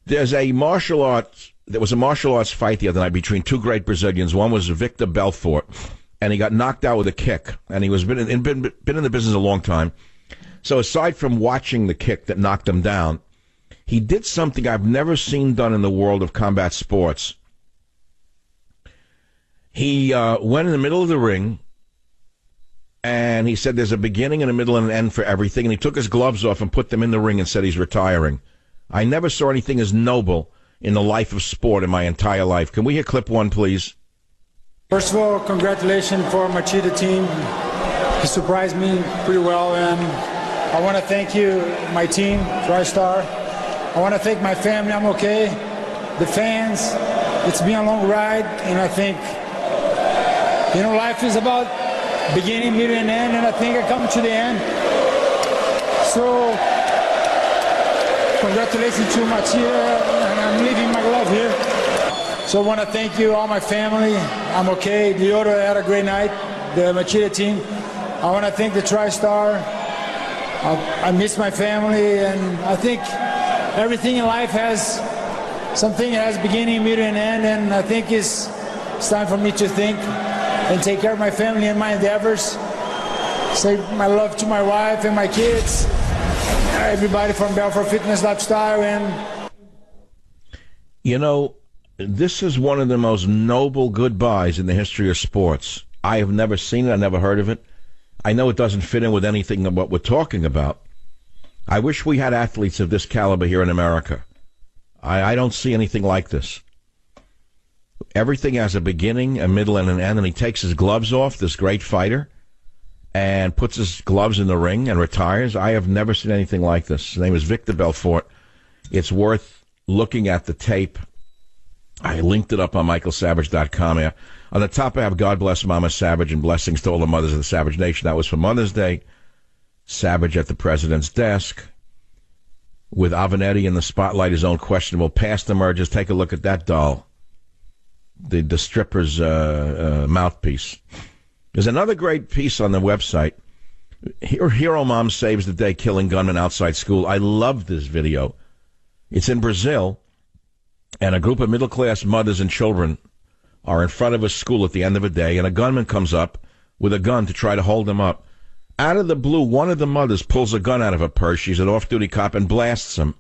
There was a martial arts fight the other night between two great Brazilians. One was Victor Belfort, and he got knocked out with a kick, and he was been in the business a long time. So aside from watching the kick that knocked him down, he did something I've never seen done in the world of combat sports. He went in the middle of the ring, and he said there's a beginning and a middle and an end for everything, and he took his gloves off and put them in the ring and said he's retiring. I never saw anything as noble in the life of sport in my entire life. Can we hear clip one, please? First of all, congratulations for Machida team. He surprised me pretty well, and I want to thank you, my team, TriStar. I want to thank my family. I'm okay. The fans. It's been a long ride, and I think, life is about beginning, middle, and end, and I think I come to the end. So, congratulations to Machida, and I'm leaving my glove here. So I want to thank you, all my family. I'm okay. Lyoto had a great night, the Machida team. I want to thank the TriStar. I miss my family, and I think everything in life has something that has beginning, middle, and end, and I think it's time for me to think and take care of my family and my endeavors. Say my love to my wife and my kids, everybody from Belfort Fitness Lifestyle. And this is one of the most noble goodbyes in the history of sports. I have never seen it. I never heard of it. I know it doesn't fit in with anything of what we're talking about. I wish we had athletes of this caliber here in America. I don't see anything like this. Everything has a beginning, a middle, and an end, and he takes his gloves off, this great fighter, and puts his gloves in the ring and retires. I have never seen anything like this. His name is Victor Belfort. It's worth looking at the tape. I linked it up on michaelsavage.com. On the top, I have God Bless Mama Savage and blessings to all the mothers of the Savage Nation. That was for Mother's Day. Savage at the president's desk with Avenatti in the spotlight, his own questionable past emerges. Take a look at that doll, the stripper's mouthpiece. There's another great piece on the website. Hero Mom Saves the Day, Killing Gunman Outside School. I love this video. It's in Brazil, and a group of middle-class mothers and children are in front of a school at the end of a day, and a gunman comes up with a gun to try to hold them up. Out of the blue, one of the mothers pulls a gun out of her purse. She's an off-duty cop and blasts him.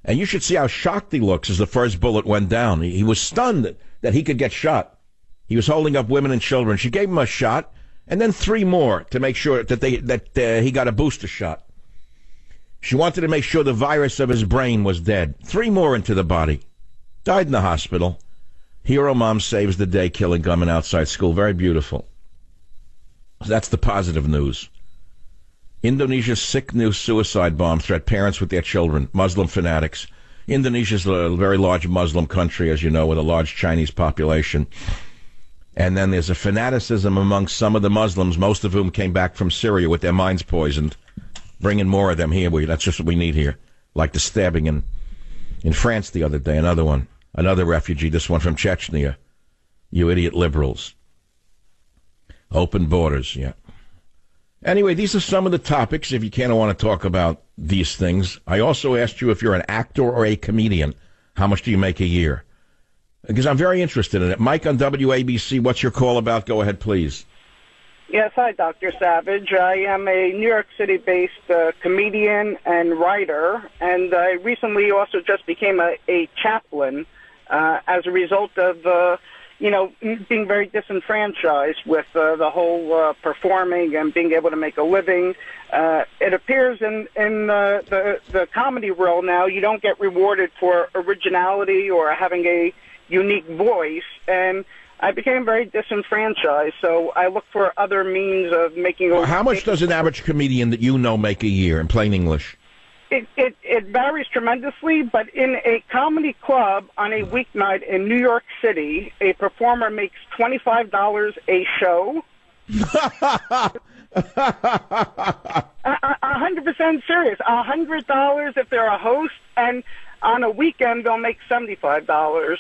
And you should see how shocked he looks as the first bullet went down. He was stunned that he could get shot. He was holding up women and children. She gave him a shot, and then 3 more to make sure that he got a booster shot. She wanted to make sure the virus of his brain was dead. 3 more into the body. Died in the hospital. Hero mom saves the day, killing gunman outside school. Very beautiful. That's the positive news. Indonesia's sick new suicide bomb threat parents with their children, Muslim fanatics. Indonesia's a very large Muslim country, as you know, with a large Chinese population. And then there's a fanaticism among some of the Muslims, most of whom came back from Syria with their minds poisoned. Bringing more of them here. That's just what we need here. Like the stabbing in France the other day, another one. Another refugee, this one from Chechnya. You idiot liberals. Open borders, yeah. Anyway, these are some of the topics, if you can't want to talk about these things. I also asked you if you're an actor or a comedian. How much do you make a year? Because I'm very interested in it. Mike on WABC, what's your call about? Go ahead, please. Yes, hi, Dr. Savage. I am a New York City-based comedian and writer, and I recently also just became a chaplain as a result of, being very disenfranchised with the whole performing and being able to make a living. It appears in the comedy world now you don't get rewarded for originality or having a unique voice, and I became very disenfranchised, so I look for other means of making a... How much does an average comedian that you know make a year in plain English? It varies tremendously, but in a comedy club on a weeknight in New York City, a performer makes $25 a show. 100% serious. $100 if they're a host, and on a weekend they'll make $75.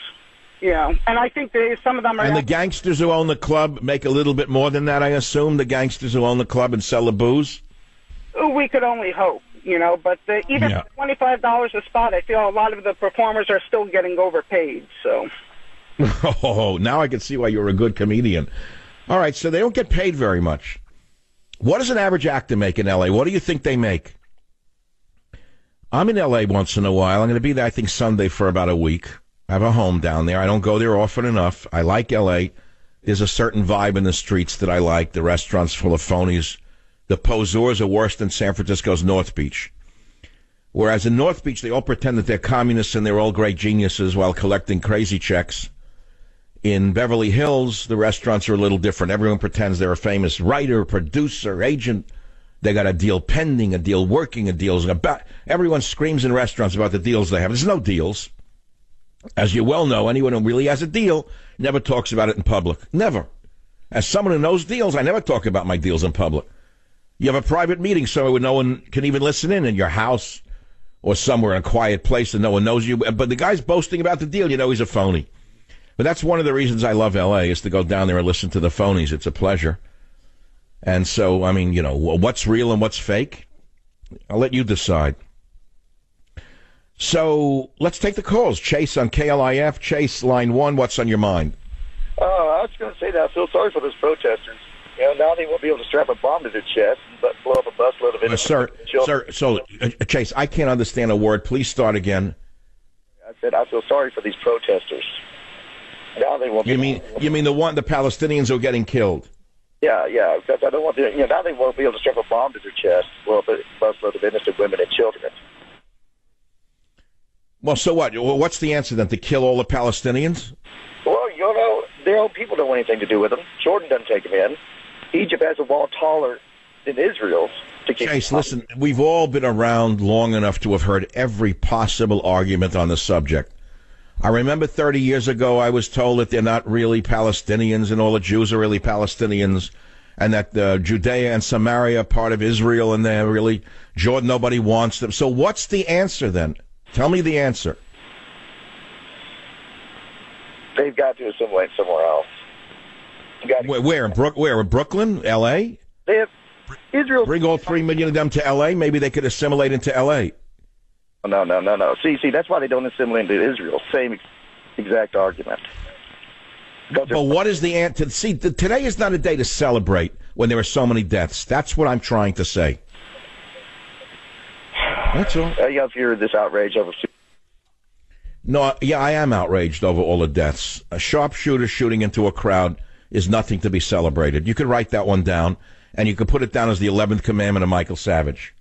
Yeah, and I think some of them are... And the gangsters who own the club make a little bit more than that, I assume? The gangsters who own the club and sell the booze? We could only hope, but even $25 a spot, I feel a lot of the performers are still getting overpaid, so... Oh, now I can see why you're a good comedian. All right, so they don't get paid very much. What does an average actor make in L.A.? What do you think they make? I'm in L.A. once in a while. I'm going to be there, I think, Sunday for about a week. I have a home down there. I don't go there often enough. I like L.A. There's a certain vibe in the streets that I like. The restaurants full of phonies. The poseurs are worse than San Francisco's North Beach. Whereas in North Beach, they all pretend that they're communists and they're all great geniuses while collecting crazy checks. In Beverly Hills, the restaurants are a little different. Everyone pretends they're a famous writer, producer, agent. They got a deal pending, a deal working, a deal's about. Everyone screams in restaurants about the deals they have. There's no deals. As you well know, anyone who really has a deal never talks about it in public. Never. As someone who knows deals, I never talk about my deals in public. You have a private meeting somewhere where no one can even listen in your house or somewhere in a quiet place and no one knows you. But the guy's boasting about the deal, he's a phony. But that's one of the reasons I love L.A. is to go down there and listen to the phonies. It's a pleasure. And so, what's real and what's fake? I'll let you decide. So let's take the calls. Chase on KLIF. Chase, line 1. What's on your mind? I was going to say that I feel sorry for those protesters. Now they won't be able to strap a bomb to their chest and blow up a busload of innocent children. Sir, Chase, I can't understand a word. Please start again. I said I feel sorry for these protesters. Now they won't. You mean the Palestinians who are getting killed? Yeah. Because I don't want to. Now they won't be able to strap a bomb to their chest. Blow up a busload of innocent women and children. Well, so what? What's the answer then? To kill all the Palestinians? Well, their own people don't want anything to do with them. Jordan doesn't take them in. Egypt has a wall taller than Israel's. Chase, listen, we've all been around long enough to have heard every possible argument on the subject. I remember 30 years ago I was told that they're not really Palestinians and all the Jews are really Palestinians and that Judea and Samaria are part of Israel and they're really Jordan, nobody wants them. So what's the answer then? Tell me the answer. They've got to assimilate somewhere else. Where in Brooklyn, L.A.? They have Israel. Bring all 3 million of them to L.A. Maybe they could assimilate into L.A. No. See, that's why they don't assimilate into Israel. Same exact argument. But what is the answer? See, today is not a day to celebrate when there are so many deaths. That's what I'm trying to say. That's all. You have heard this outrage over. No, yeah, I am outraged over all the deaths. A sharpshooter shooting into a crowd is nothing to be celebrated. You could write that one down, and you could put it down as the 11th commandment of Michael Savage.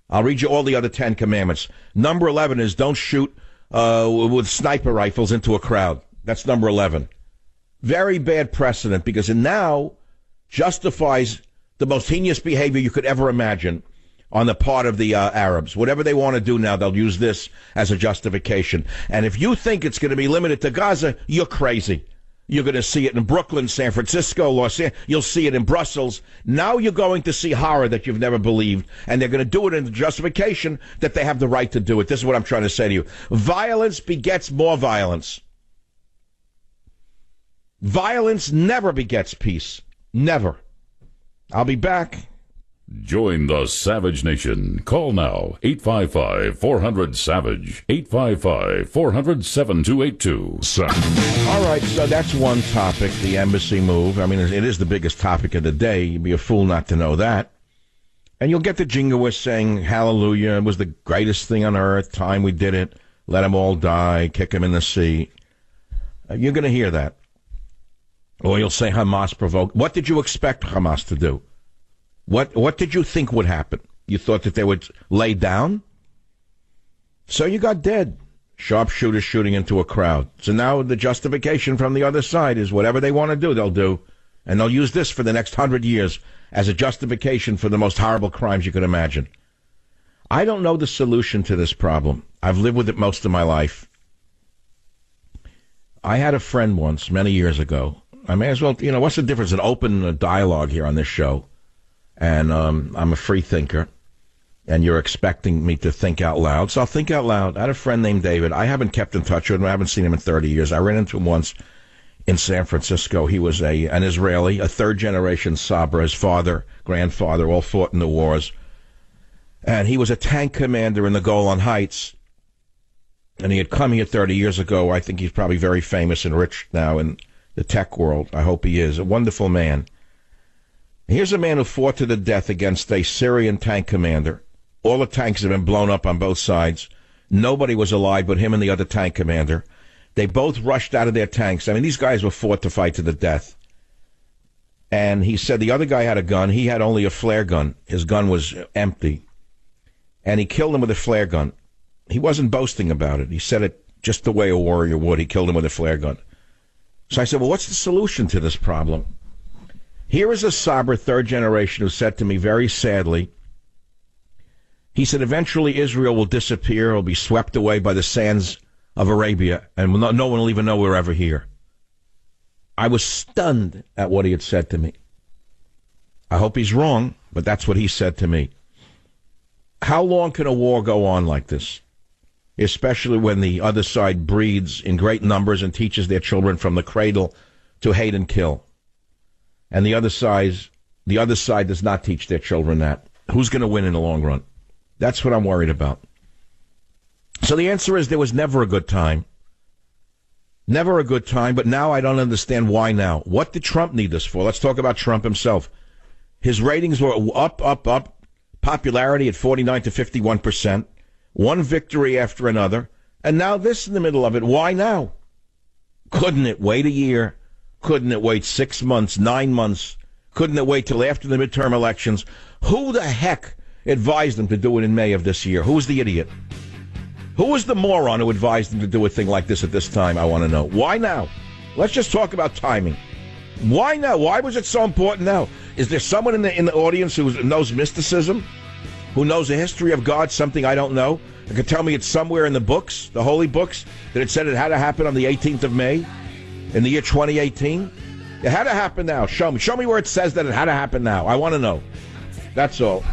I'll read you all the other 10 commandments. Number 11 is don't shoot with sniper rifles into a crowd. That's number 11. Very bad precedent, because it now justifies the most heinous behavior you could ever imagine on the part of the Arabs. Whatever they want to do now, they'll use this as a justification. And if you think it's going to be limited to Gaza, you're crazy. You're going to see it in Brooklyn, San Francisco, Los Angeles. You'll see it in Brussels. Now you're going to see horror that you've never believed, and they're going to do it in the justification that they have the right to do it. This is what I'm trying to say to you. Violence begets more violence. Violence never begets peace. Never. I'll be back. Join the Savage Nation. Call now, 855-400-SAVAGE, 855-400-7282. All right, so that's one topic, the embassy move. I mean, it is the biggest topic of the day. You'd be a fool not to know that. And you'll get the jingoists saying, hallelujah, it was the greatest thing on earth, time we did it, let them all die, kick them in the sea. You're going to hear that. Or you'll say Hamas provoked. What did you expect Hamas to do? What did you think would happen? You thought that they would lay down? So you got dead. Sharpshooters shooting into a crowd. So now the justification from the other side is whatever they want to do, they'll do. And they'll use this for the next 100 years as a justification for the most horrible crimes you could imagine. I don't know the solution to this problem. I've lived with it most of my life. I had a friend once, many years ago. I may as well, what's the difference? An open dialogue here on this show. And I'm a free thinker, and you're expecting me to think out loud, so I'll think out loud. I had a friend named David. I haven't kept in touch with him. I haven't seen him in 30 years. I ran into him once in San Francisco. He was an Israeli, a third-generation Sabra. His father, grandfather, all fought in the wars. And he was a tank commander in the Golan Heights. And he had come here 30 years ago. I think he's probably very famous and rich now in the tech world. I hope he is. A wonderful man. Here's a man who fought to the death against a Syrian tank commander. All the tanks have been blown up on both sides. Nobody was alive but him and the other tank commander. They both rushed out of their tanks. I mean, these guys were fought to fight to the death. And he said the other guy had a gun. He had only a flare gun. His gun was empty. And he killed him with a flare gun. He wasn't boasting about it. He said it just the way a warrior would. He killed him with a flare gun. So I said, well, what's the solution to this problem? Here is a Sabra, third generation, who said to me very sadly, he said, eventually Israel will disappear, will be swept away by the sands of Arabia, and no one will even know we're ever here. I was stunned at what he had said to me. I hope he's wrong, but that's what he said to me. How long can a war go on like this? Especially when the other side breeds in great numbers and teaches their children from the cradle to hate and kill. And the other side does not teach their children that. Who's going to win in the long run? That's what I'm worried about. So the answer is there was never a good time. Never a good time, but now I don't understand why now. What did Trump need this for? Let's talk about Trump himself. His ratings were up. Popularity at 49 to 51%. One victory after another. And now this in the middle of it. Why now? Couldn't it wait a year? Couldn't it wait 6 months, 9 months? Couldn't it wait till after the midterm elections? Who the heck advised them to do it in May of this year? Who was the idiot? Who was the moron who advised them to do a thing like this at this time? I want to know. Why now? Let's just talk about timing. Why now? Why was it so important now? Is there someone in the audience who knows mysticism? Who knows the history of God, something I don't know? That could tell me it's somewhere in the books, the holy books, that it said it had to happen on the 18th of May? In the year 2018? It had to happen now. Show me where it says that it had to happen now. I want to know. That's all.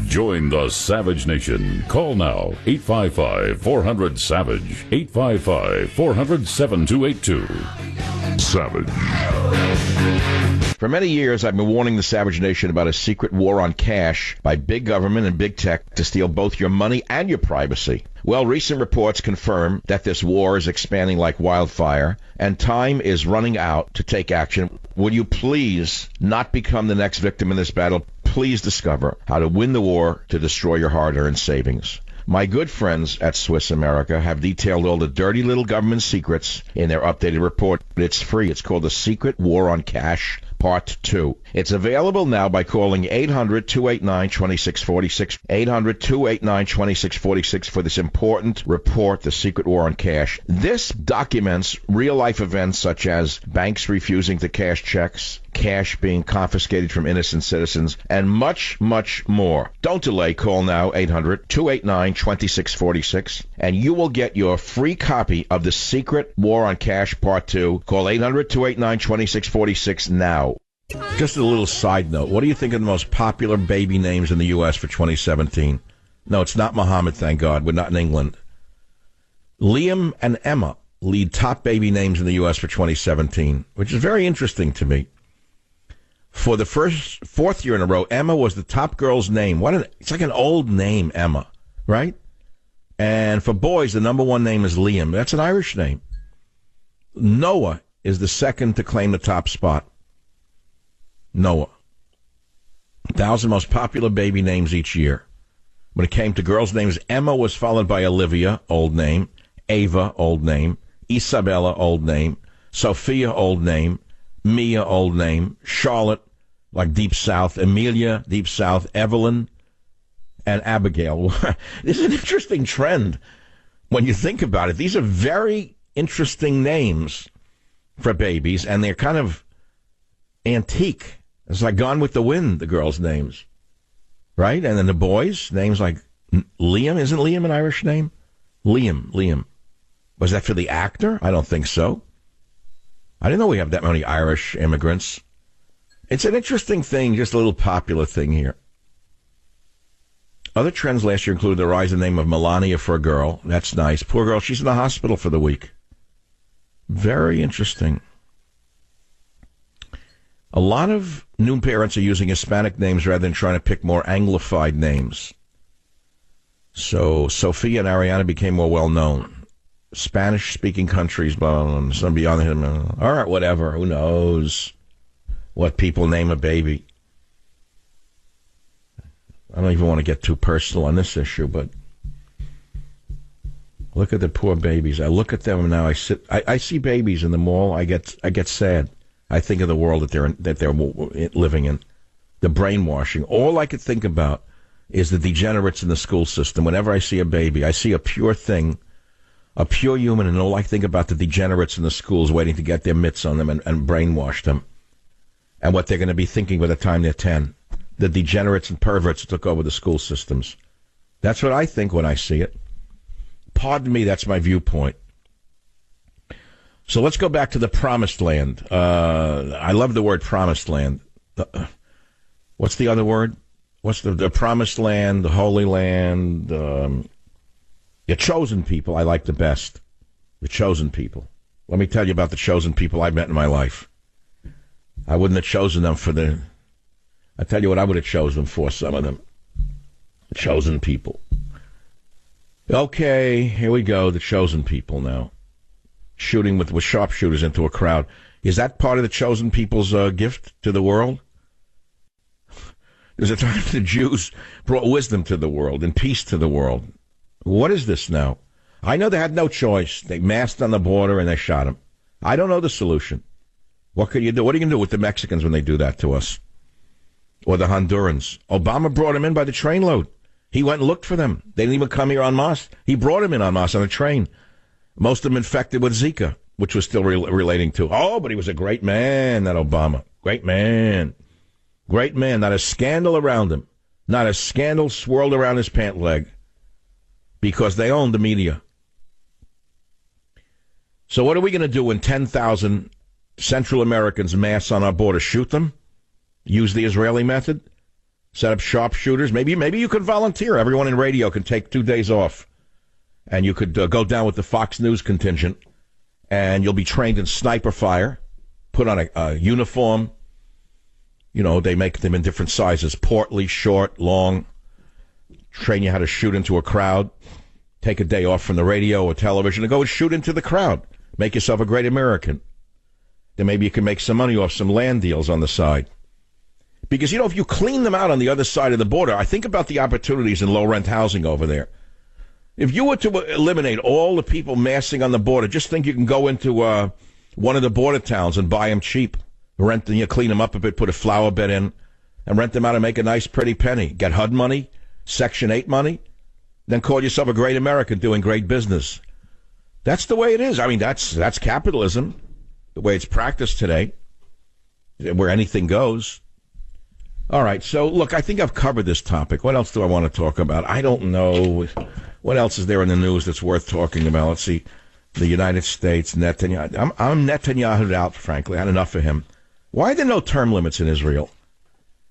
Join the Savage Nation. Call now, 855-400-SAVAGE, 855-400-7282. Savage. For many years, I've been warning the Savage Nation about a secret war on cash by big government and big tech to steal both your money and your privacy. Well, recent reports confirm that this war is expanding like wildfire, and time is running out to take action. Would you please not become the next victim in this battle? Please discover how to win the war to destroy your hard-earned savings. My good friends at Swiss America have detailed all the dirty little government secrets in their updated report. It's free. It's called The Secret War on Cash, Part 2. It's available now by calling 800-289-2646, 800-289-2646 for this important report, The Secret War on Cash. This documents real-life events such as banks refusing to cash checks, cash being confiscated from innocent citizens, and much, much more. Don't delay. Call now, 800-289-2646, and you will get your free copy of The Secret War on Cash, Part 2. Call 800-289-2646 now. Just a little side note. What do you think of the most popular baby names in the U.S. for 2017? No, it's not Muhammad, thank God. We're not in England. Liam and Emma lead top baby names in the U.S. for 2017, which is very interesting to me. For the fourth year in a row, Emma was the top girl's name. It's like an old name, Emma, right? And for boys, the number one name is Liam. That's an Irish name. Noah is the second to claim the top spot. Noah. 1,000 most popular baby names each year. When it came to girls' names, Emma was followed by Olivia, old name, Ava, old name, Isabella, old name, Sophia, old name, Mia, old name, Charlotte, like Deep South, Amelia, Deep South, Evelyn, and Abigail. This is an interesting trend when you think about it. These are very interesting names for babies, and they're kind of antique. It's like Gone with the Wind, the girls' names, right? And then the boys' names like Liam. Isn't Liam an Irish name? Liam. Was that for the actor? I don't think so. I didn't know we have that many Irish immigrants. It's an interesting thing, just a little popular thing here. Other trends last year included the rise in the name of Melania for a girl. That's nice. Poor girl, she's in the hospital for the week. Very interesting. A lot of new parents are using Hispanic names rather than trying to pick more Anglified names. So Sophia and Ariana became more well-known. Spanish-speaking countries, blah, blah, blah, some beyond him. All right, whatever. Who knows what people name a baby? I don't even want to get too personal on this issue, but look at the poor babies. I look at them and now I see babies in the mall. I get sad. I think of the world that they're living in, the brainwashing. All I could think about is the degenerates in the school system. Whenever I see a baby, I see a pure thing, a pure human, and all I think about the degenerates in the schools waiting to get their mitts on them and brainwash them, and what they're going to be thinking by the time they're 10. The degenerates and perverts who took over the school systems. That's what I think when I see it. Pardon me, that's my viewpoint. So let's go back to the Promised Land. I love the word Promised Land. What's the other word? What's the Promised Land, the Holy Land? Your chosen people I like the best. The chosen people. Let me tell you about the chosen people I've met in my life. I wouldn't have chosen them for the... I tell you what I would have chosen them for, some of them. The chosen people. Okay, here we go, the chosen people now. Shooting with sharpshooters into a crowd. Is that part of the chosen people's gift to the world? There's a time the Jews brought wisdom to the world and peace to the world. What is this now? I know they had no choice. They massed on the border and they shot him. I don't know the solution. What can you do? What are you going to do with the Mexicans when they do that to us? Or the Hondurans? Obama brought them in by the trainload. He went and looked for them. They didn't even come here en masse. He brought them in en masse on a train. Most of them infected with Zika, which was still relating to. Oh, but he was a great man, that Obama. Great man. Great man. Not a scandal around him. Not a scandal swirled around his pant leg. Because they owned the media. So what are we going to do when 10,000 Central Americans mass on our border? Shoot them? Use the Israeli method? Set up sharpshooters? Maybe you could volunteer. Everyone in radio can take 2 days off. And you could go down with the Fox News contingent, and you'll be trained in sniper fire, put on a uniform. You know, they make them in different sizes, portly, short, long. Train you how to shoot into a crowd. Take a day off from the radio or television and go and shoot into the crowd. Make yourself a great American. Then maybe you can make some money off some land deals on the side. Because, you know, if you clean them out on the other side of the border, I think about the opportunities in low-rent housing over there. If you were to eliminate all the people massing on the border, just think you can go into one of the border towns and buy them cheap. Rent them, you clean them up a bit, put a flower bed in, and rent them out and make a nice pretty penny. Get HUD money, Section 8 money, then call yourself a great American doing great business. That's the way it is. I mean, that's capitalism, the way it's practiced today, where anything goes. All right, so look, I think I've covered this topic. What else do I want to talk about? I don't know. What else is there in the news that's worth talking about? Let's see. The United States, Netanyahu. I'm Netanyahu'd out, frankly. I had enough of him. Why are there no term limits in Israel?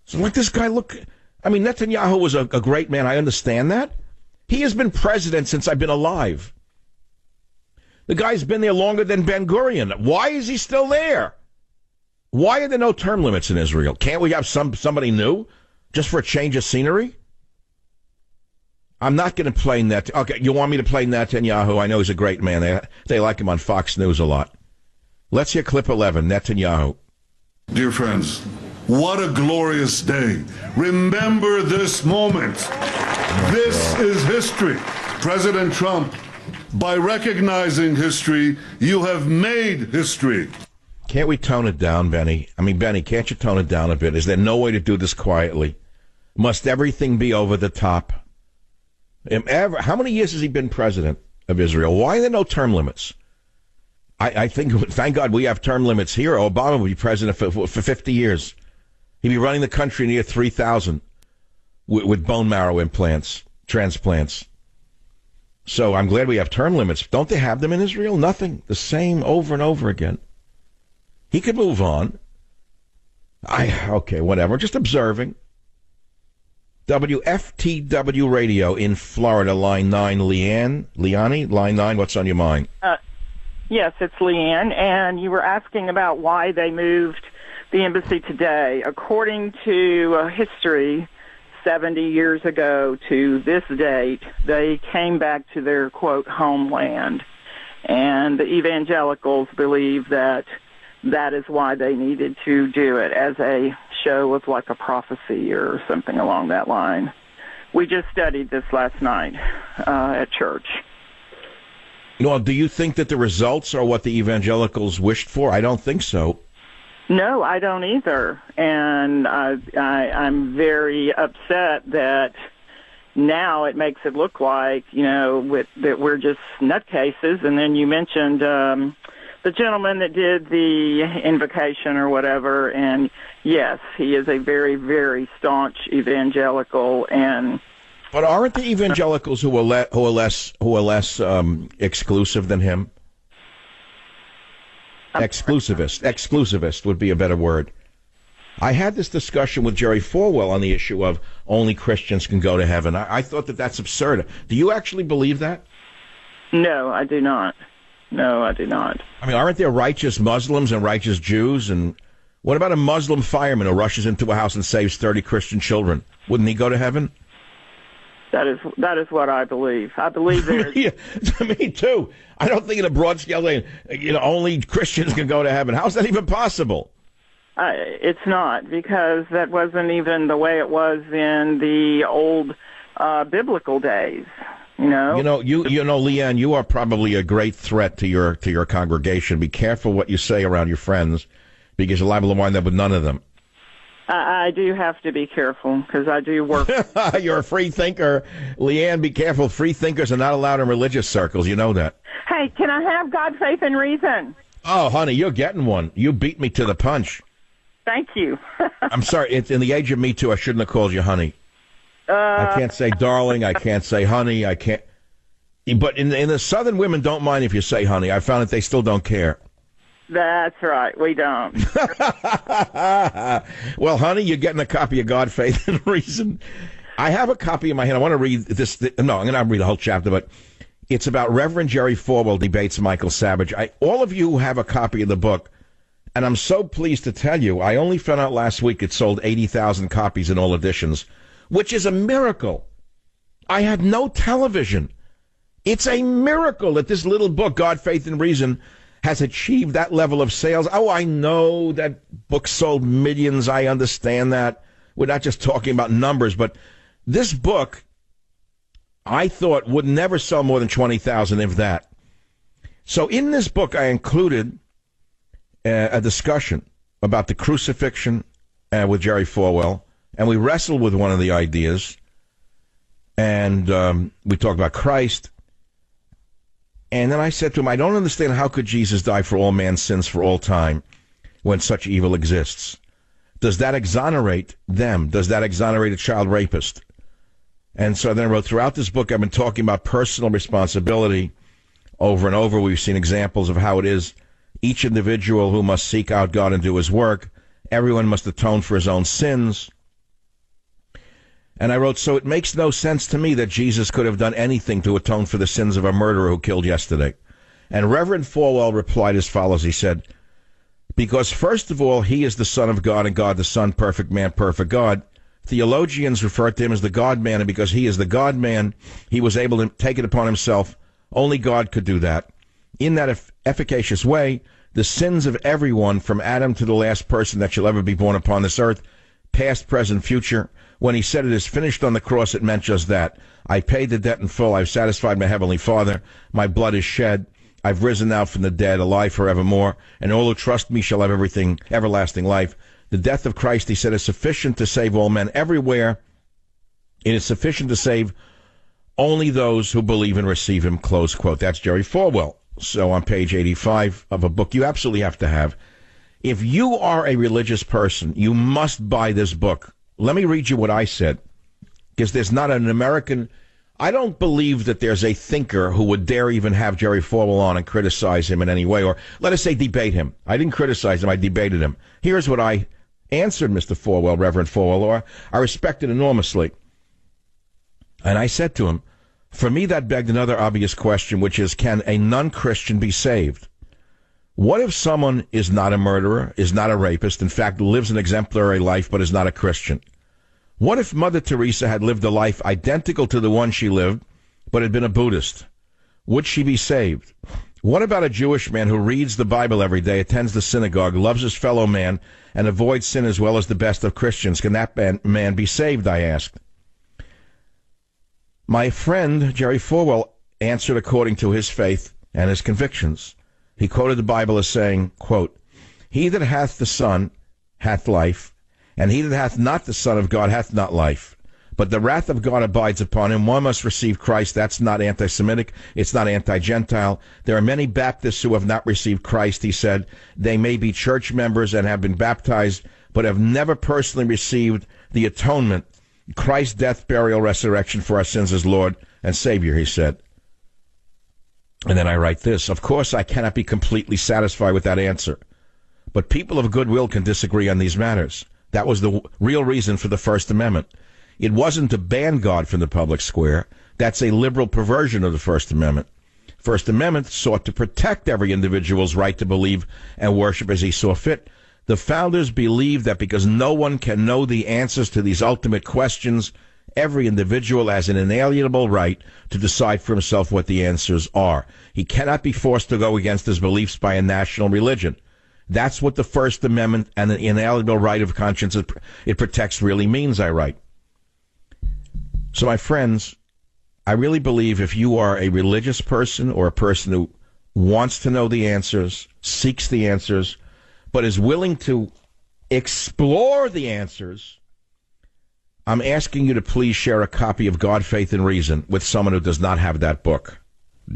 So like this guy, look, I mean, Netanyahu was a great man. I understand that. He has been president since I've been alive. The guy's been there longer than Ben-Gurion. Why is he still there? Why are there no term limits in Israel? Can't we have somebody new just for a change of scenery? I'm not going to play Netanyahu. Okay, you want me to play Netanyahu? I know he's a great man. They like him on Fox News a lot. Let's hear clip 11, Netanyahu. Dear friends, what a glorious day. Remember this moment. This is history. President Trump, by recognizing history, you have made history. Can't we tone it down, Benny? I mean, Benny, can't you tone it down a bit? Is there no way to do this quietly? Must everything be over the top? How many years has he been president of Israel? Why are there no term limits? I think, thank God we have term limits here. Obama would be president for 50 years. He'd be running the country in the year 3000 with bone marrow implants, transplants. So I'm glad we have term limits. Don't they have them in Israel? Nothing. The same over and over again. He could move on. Okay, whatever. Just observing. WFTW Radio in Florida, line 9. Leanne, line 9, what's on your mind? Yes, it's Leanne, and you were asking about why they moved the embassy today. According to history, 70 years ago to this date, they came back to their, quote, homeland. And the evangelicals believe that that is why they needed to do it, as a show of like a prophecy or something along that line. We just studied this last night at church. Well, do you think that the results are what the evangelicals wished for? I don't think so. No, I don't either. And I'm very upset that now it makes it look like, that we're just nutcases. And then you mentioned the gentleman that did the invocation or whatever. And yes, he is a very, very staunch evangelical. But aren't the evangelicals who are less exclusive than him? Exclusivist would be a better word. I had this discussion with Jerry Falwell on the issue of only Christians can go to heaven. I thought that that's absurd. Do you actually believe that? No, I do not. No, I do not. I mean, aren't there righteous Muslims and righteous Jews? And what about a Muslim fireman who rushes into a house and saves 30 Christian children? Wouldn't he go to heaven? That is what I believe. I believe there's... Yeah, me too. I don't think in a broad scale, only Christians can go to heaven. How's that even possible? It's not, because that wasn't even the way it was in the old biblical days. Leanne, you are probably a great threat to your congregation. Be careful what you say around your friends, because you're liable to wind up with none of them. I do have to be careful, because I do work. You're a free thinker. Leanne, be careful. Free thinkers are not allowed in religious circles. You know that. Hey, can I have God, faith, and reason? Oh, honey, you're getting one. You beat me to the punch. Thank you. I'm sorry. It's in the age of Me Too. I shouldn't have called you honey. I can't say darling. I can't say honey. I can't. But in the Southern, women don't mind if you say honey. I found that they still don't care. That's right. We don't. Well, honey, you're getting a copy of God, Faith, and Reason. I have a copy in my hand. I want to read this. No, I'm going to read the whole chapter, but it's about Reverend Jerry Falwell debates Michael Savage. All of you who have a copy of the book, and I'm so pleased to tell you, I only found out last week it sold 80,000 copies in all editions, which is a miracle. I had no television. It's a miracle that this little book, God, Faith, and Reason, has achieved that level of sales. Oh, I know that books sold millions. I understand that. We're not just talking about numbers, but this book I thought would never sell more than 20,000, if that. So in this book, I included a discussion about the crucifixion with Jerry Falwell, and we wrestled with one of the ideas, and we talked about Christ. And then I said to him, I don't understand how could Jesus die for all man's sins for all time when such evil exists. Does that exonerate them? Does that exonerate a child rapist? And so then I wrote, throughout this book, I've been talking about personal responsibility over and over. We've seen examples of how it is each individual who must seek out God and do his work. Everyone must atone for his own sins. And I wrote, so it makes no sense to me that Jesus could have done anything to atone for the sins of a murderer who killed yesterday. And Reverend Falwell replied as follows. He said, because first of all, he is the Son of God, and God the Son, perfect man, perfect God. Theologians refer to him as the God-man, and because he is the God-man, he was able to take it upon himself. Only God could do that. In that efficacious way, the sins of everyone, from Adam to the last person that shall ever be born upon this earth, past, present, future. When he said it is finished on the cross, it meant just that. I paid the debt in full. I've satisfied my heavenly Father. My blood is shed. I've risen now from the dead, alive forevermore. And all who trust me shall have everything, everlasting life. The death of Christ, he said, is sufficient to save all men everywhere. It is sufficient to save only those who believe and receive him, close quote. That's Jerry Falwell. So on page 85 of a book you absolutely have to have. If you are a religious person, you must buy this book. Let me read you what I said, because there's not an American... I don't believe that there's a thinker who would dare even have Jerry Falwell on and criticize him in any way, or let us say debate him. I didn't criticize him, I debated him. Here's what I answered Mr. Falwell, Reverend Falwell, or I respect it enormously. And I said to him, for me that begged another obvious question, which is, can a non-Christian be saved? What if someone is not a murderer, is not a rapist, in fact lives an exemplary life but is not a Christian? What if Mother Teresa had lived a life identical to the one she lived, but had been a Buddhist? Would she be saved? What about a Jewish man who reads the Bible every day, attends the synagogue, loves his fellow man, and avoids sin as well as the best of Christians? Can that man be saved, I asked. My friend, Jerry Falwell, answered according to his faith and his convictions. He quoted the Bible as saying, quote, he that hath the Son hath life, and he that hath not the Son of God hath not life. But the wrath of God abides upon him. One must receive Christ. That's not anti-Semitic. It's not anti-Gentile. There are many Baptists who have not received Christ, he said. They may be church members and have been baptized, but have never personally received the atonement, Christ's death, burial, resurrection for our sins as Lord and Savior, he said. And then I write this. Of course, I cannot be completely satisfied with that answer. But people of goodwill can disagree on these matters. That was the real reason for the First Amendment. It wasn't to ban God from the public square. That's a liberal perversion of the First Amendment. First Amendment sought to protect every individual's right to believe and worship as he saw fit. The founders believed that because no one can know the answers to these ultimate questions, every individual has an inalienable right to decide for himself what the answers are. He cannot be forced to go against his beliefs by a national religion. That's what the First Amendment and the inalienable right of conscience it protects really means, I write. So, my friends, I really believe if you are a religious person or a person who wants to know the answers, seeks the answers, but is willing to explore the answers, I'm asking you to please share a copy of God, Faith, and Reason with someone who does not have that book.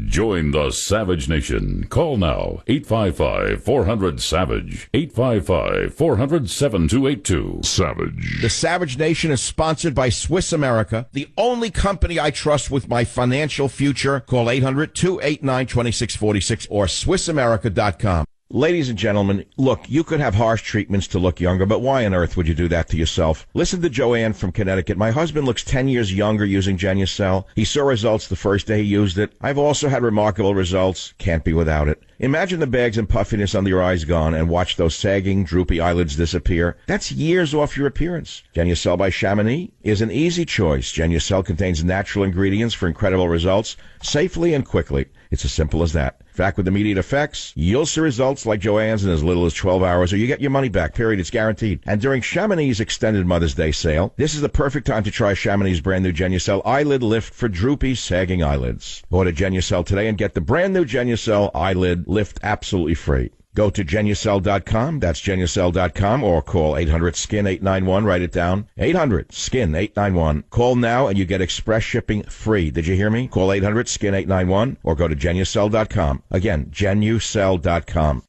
Join the Savage Nation. Call now, 855-400-SAVAGE, 855-400-7282. Savage. The Savage Nation is sponsored by Swiss America, the only company I trust with my financial future. Call 800-289-2646 or SwissAmerica.com. Ladies and gentlemen, look, you could have harsh treatments to look younger, but why on earth would you do that to yourself? Listen to Joanne from Connecticut. My husband looks 10 years younger using Genucel. He saw results the first day he used it. I've also had remarkable results. Can't be without it. Imagine the bags and puffiness under your eyes gone and watch those sagging, droopy eyelids disappear. That's years off your appearance. Genucel by Chamonix is an easy choice. Genucel contains natural ingredients for incredible results, safely and quickly. It's as simple as that. fact, with immediate effects, you'll see results like Joanne's in as little as 12 hours, or you get your money back, period. It's guaranteed. And during Chamonix's extended Mother's Day sale, this is the perfect time to try Chamonix's brand new Genucel Eyelid Lift for droopy, sagging eyelids. Order Genucel today and get the brand new Genucel Eyelid Lift absolutely free. Go to Genucel.com, that's Genucel.com, or call 800-SKIN-891, write it down, 800-SKIN-891. Call now and you get express shipping free. Did you hear me? Call 800-SKIN-891 or go to Genucel.com. Again, Genucel.com.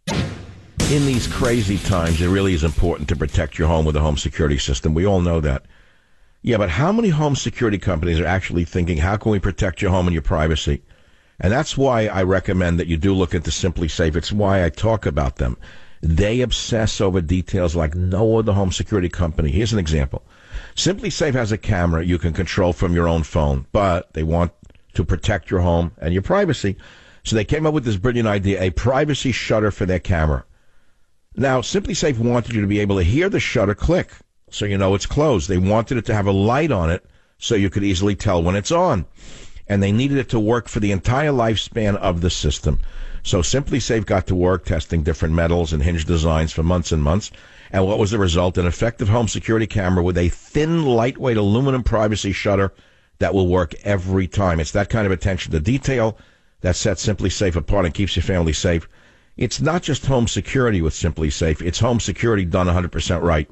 In these crazy times, it really is important to protect your home with a home security system. We all know that. Yeah, but how many home security companies are actually thinking, how can we protect your home and your privacy? And that's why I recommend that you do look into Simply Safe. It's why I talk about them. They obsess over details like no other home security company. Here's an example. Simply Safe has a camera you can control from your own phone, but they want to protect your home and your privacy. So they came up with this brilliant idea, a privacy shutter for their camera. Now, Simply Safe wanted you to be able to hear the shutter click so you know it's closed. They wanted it to have a light on it so you could easily tell when it's on. And they needed it to work for the entire lifespan of the system. So Simply Safe got to work testing different metals and hinge designs for months and months. And what was the result? An effective home security camera with a thin, lightweight aluminum privacy shutter that will work every time. It's that kind of attention to detail that sets Simply Safe apart and keeps your family safe. It's not just home security with Simply Safe. It's home security done 100% right.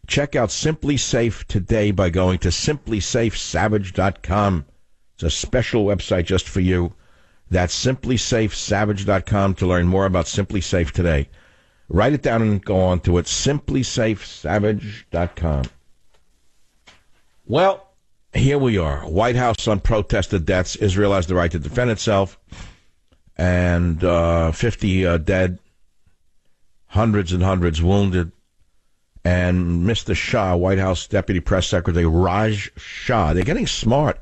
Check out Simply Safe today by going to simplysafesavage.com. It's a special website just for you. That's simplysafesavage.com to learn more about Simply Safe today. Write it down and go on to it, simplysafesavage.com. Well, here we are. White House on protested deaths. Israel has the right to defend itself. And 50 dead, hundreds and hundreds wounded. And Mr. Shah, White House Deputy Press Secretary Raj Shah, they're getting smart.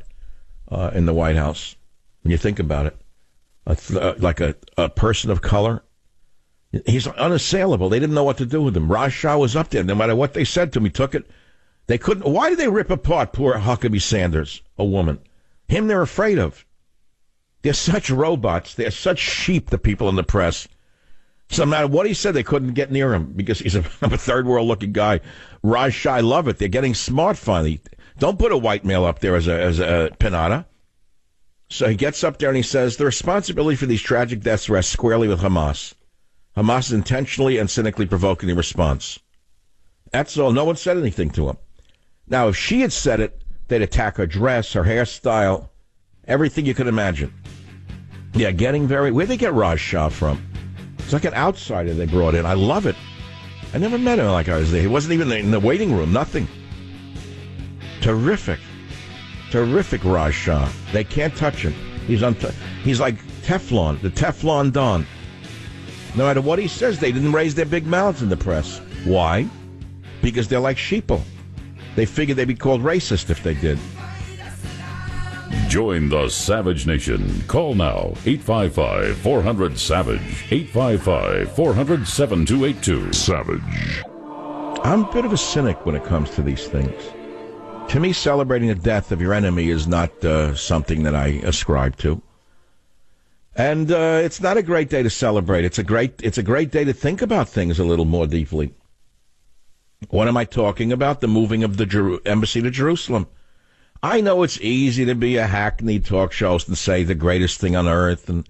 In the White House, when you think about it, like a person of color, he's unassailable. They didn't know what to do with him. Raj Shah was up there. No matter what they said to him, he took it. They couldn't. Why did they rip apart poor Huckabee Sanders, a woman? Him they're afraid of. They're such robots. They're such sheep, the people in the press. So no matter what he said, they couldn't get near him because he's a third world looking guy. Raj Shah, I love it. They're getting smart finally. Don't put a white male up there as a pinata. So he gets up there and he says, the responsibility for these tragic deaths rests squarely with Hamas. Hamas is intentionally and cynically provoking the response. That's all. No one said anything to him. Now, if she had said it, they'd attack her dress, her hairstyle, everything you could imagine. Yeah, where'd they get Raj Shah from? It's like an outsider they brought in. I love it. I never met him like I was there. He wasn't even in the waiting room, nothing. Terrific Raj Shah. They can't touch him. He's like Teflon, the Teflon Don. No matter what he says, they didn't raise their big mouths in the press. Why? Because they're like sheeple. They figured they'd be called racist if they did. Join the Savage Nation. Call now, 855-400-SAVAGE, 855-400-7282. Savage. I'm a bit of a cynic when it comes to these things. To me, celebrating the death of your enemy is not something that I ascribe to. And it's not a great day to celebrate. It's a great day to think about things a little more deeply. What am I talking about? The moving of the embassy to Jerusalem. I know it's easy to be a hackneyed talk show host and say the greatest thing on earth and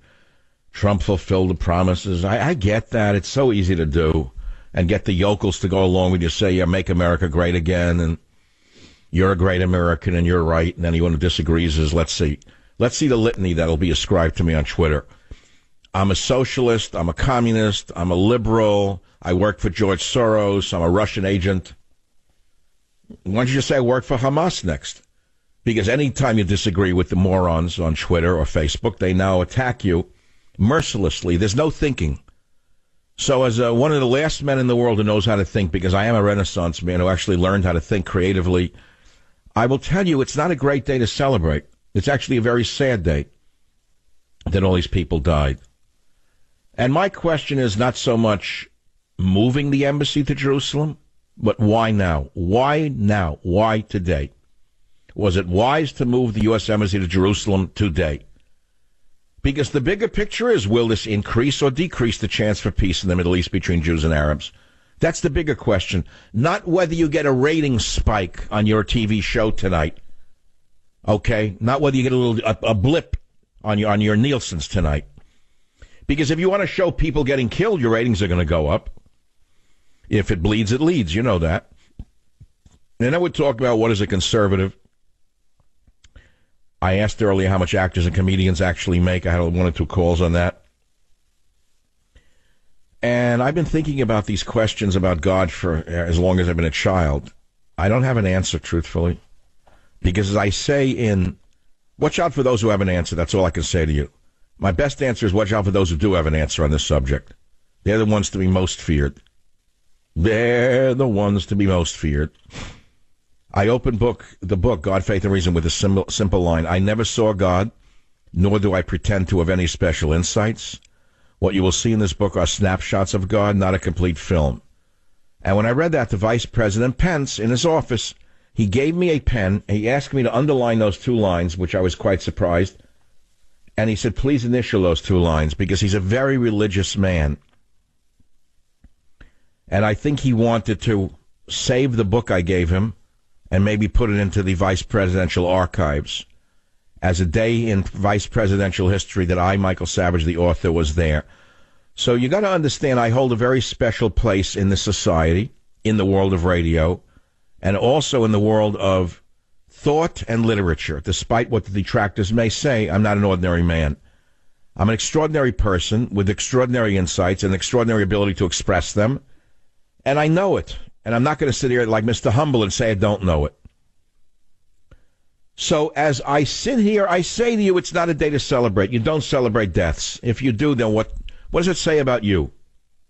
Trump fulfilled the promises. I get that. It's so easy to do. And get the yokels to go along with you, say, yeah, make America great again, and you're a great American and you're right, and anyone who disagrees is, let's see the litany that'll be ascribed to me on Twitter. I'm a socialist, I'm a communist, I'm a liberal, I work for George Soros, I'm a Russian agent. Why don't you just say I work for Hamas next? Because anytime you disagree with the morons on Twitter or Facebook, they now attack you mercilessly. There's no thinking. So as one of the last men in the world who knows how to think, because I am a Renaissance man who actually learned how to think creatively, I will tell you it's not a great day to celebrate. It's actually a very sad day that all these people died. And my question is not so much moving the embassy to Jerusalem, but why now? Why now? Why today? Was it wise to move the U.S. embassy to Jerusalem today? Because the bigger picture is, will this increase or decrease the chance for peace in the Middle East between Jews and Arabs? That's the bigger question, not whether you get a rating spike on your TV show tonight. Okay? Not whether you get a blip on your Nielsen's tonight. Because if you want to show people getting killed, your ratings are going to go up. If it bleeds, it leads. You know that. And I would talk about what is a conservative. I asked earlier how much actors and comedians actually make. I had 1 or 2 calls on that. And I've been thinking about these questions about God for as long as I've been a child. I don't have an answer, truthfully. Because as I say watch out for those who have an answer. That's all I can say to you. My best answer is watch out for those who do have an answer on this subject. They're the ones to be most feared. They're the ones to be most feared. I open the book, God, Faith, and Reason, with a simple line. I never saw God, nor do I pretend to have any special insights. What you will see in this book are snapshots of God, not a complete film. And when I read that to Vice President Pence in his office, he gave me a pen. He asked me to underline those 2 lines, which I was quite surprised. And he said, please initial those 2 lines, because he's a very religious man. And I think he wanted to save the book I gave him and maybe put it into the vice presidential archives as a day in vice presidential history that I, Michael Savage, the author, was there. So you got to understand, I hold a very special place in this society, in the world of radio, and also in the world of thought and literature. Despite what the detractors may say, I'm not an ordinary man. I'm an extraordinary person with extraordinary insights and extraordinary ability to express them. And I know it. And I'm not going to sit here like Mr. Humble and say I don't know it. So as I sit here, I say to you, it's not a day to celebrate. You don't celebrate deaths. If you do, then what does it say about you?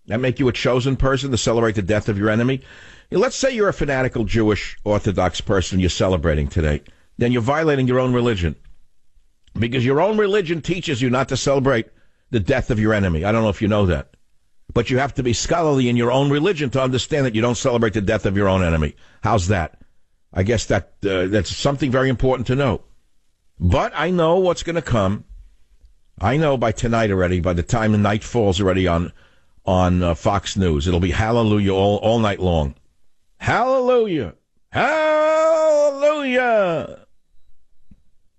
That make you a chosen person to celebrate the death of your enemy? Let's say you're a fanatical Jewish Orthodox person you're celebrating today. Then you're violating your own religion. Because your own religion teaches you not to celebrate the death of your enemy. I don't know if you know that. But you have to be scholarly in your own religion to understand that you don't celebrate the death of your own enemy. How's that? I guess that's something very important to know. But I know what's going to come. I know by tonight already, by the time the night falls already on Fox News, it'll be hallelujah all night long. Hallelujah. Hallelujah.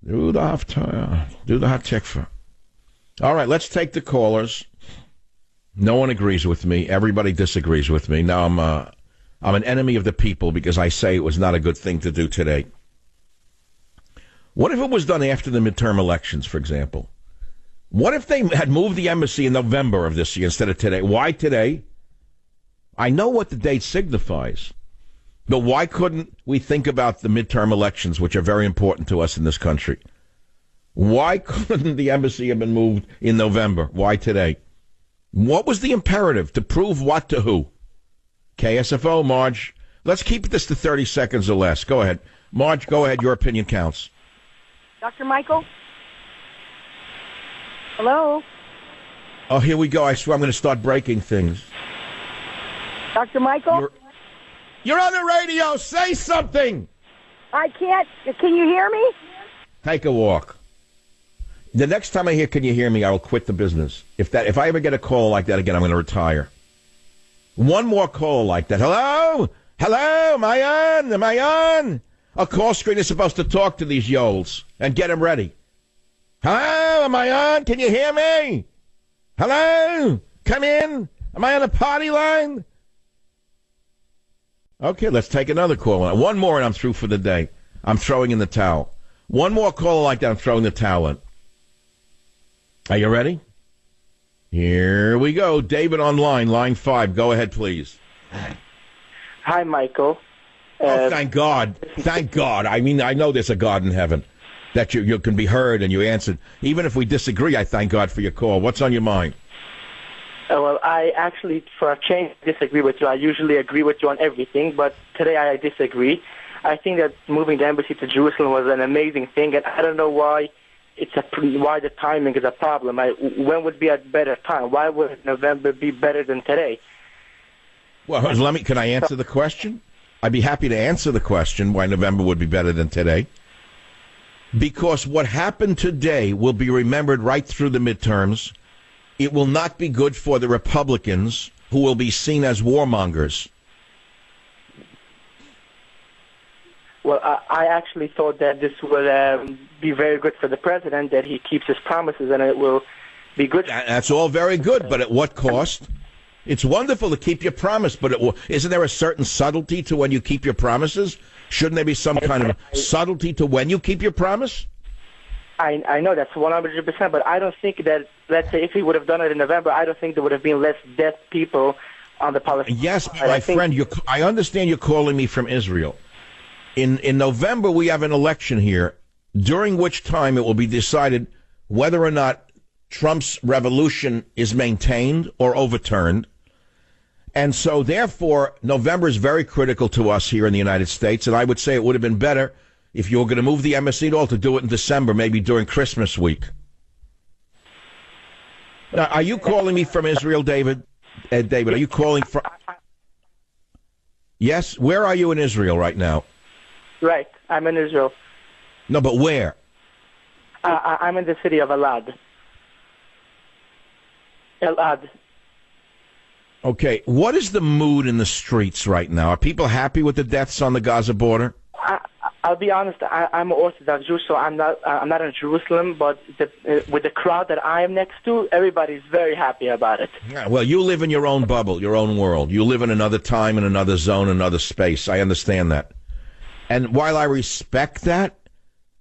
Do the Hatikva. All right, let's take the callers. No one agrees with me. Everybody disagrees with me. Now I'm an enemy of the people because I say it was not a good thing to do today. What if it was done after the midterm elections, for example? What if they had moved the embassy in November of this year instead of today? Why today? I know what the date signifies. But why couldn't we think about the midterm elections, which are very important to us in this country? Why couldn't the embassy have been moved in November? Why today? What was the imperative? To prove what to who? KSFO, Marge. Let's keep this to 30 seconds or less. Go ahead. Marge, go ahead. Your opinion counts. Dr. Michael? Hello? Oh, here we go. I swear I'm going to start breaking things. Dr. Michael? You're on the radio. Say something. I can't. Can you hear me? Take a walk. The next time I hear "Can you hear me?" I will quit the business. If I ever get a call like that again, I'm going to retire. One more call like that. Hello? Hello? Am I on? Am I on? A call screen is supposed to talk to these yoles and get them ready. Hello? Am I on? Can you hear me? Hello? Come in. Am I on a party line? Okay, let's take another call. One more and I'm through for the day. I'm throwing in the towel. One more call like that, I'm throwing the towel in. Are you ready? Here we go. David on line 5. Go ahead, please. Hi, Michael. Oh, thank God. Thank God. I mean, I know there's a God in heaven, that you can be heard and you answered. Even if we disagree, I thank God for your call. What's on your mind? Well, I actually, for a change, disagree with you. I usually agree with you on everything, but today I disagree. I think that moving the embassy to Jerusalem was an amazing thing, and I don't know why why the timing is a problem. When would be a better time? Why would November be better than today? Well, can I answer the question? I'd be happy to answer the question why November would be better than today. Because what happened today will be remembered right through the midterms. It will not be good for the Republicans, who will be seen as warmongers. Well, I actually thought that this would be very good for the president, that he keeps his promises, and it will be good. That's all very good, but at what cost? It's wonderful to keep your promise, but isn't there a certain subtlety to when you keep your promises? Shouldn't there be some kind of subtlety to when you keep your promise? I know that's 100%, but I don't think that, let's say, if he would have done it in November, I don't think there would have been less dead people on the Palestinian Yes, side. my friend, I understand you're calling me from Israel. In November, we have an election here, during which time it will be decided whether or not Trump's revolution is maintained or overturned. And so, therefore, November is very critical to us here in the United States, and I would say it would have been better if you were going to move the embassy at all to do it in December, maybe during Christmas week. Now, are you calling me from Israel, David? David, are you calling from... Yes? Where are you in Israel right now? Right, I'm in Israel. No, but where? I'm in the city of Elad. Elad. Okay, what is the mood in the streets right now? Are people happy with the deaths on the Gaza border? I'll be honest. I'm an Orthodox Jew, so I'm not in Jerusalem. But with the crowd that I am next to, everybody's very happy about it. Yeah, well, you live in your own bubble, your own world. You live in another time, in another zone, another space. I understand that. And while I respect that,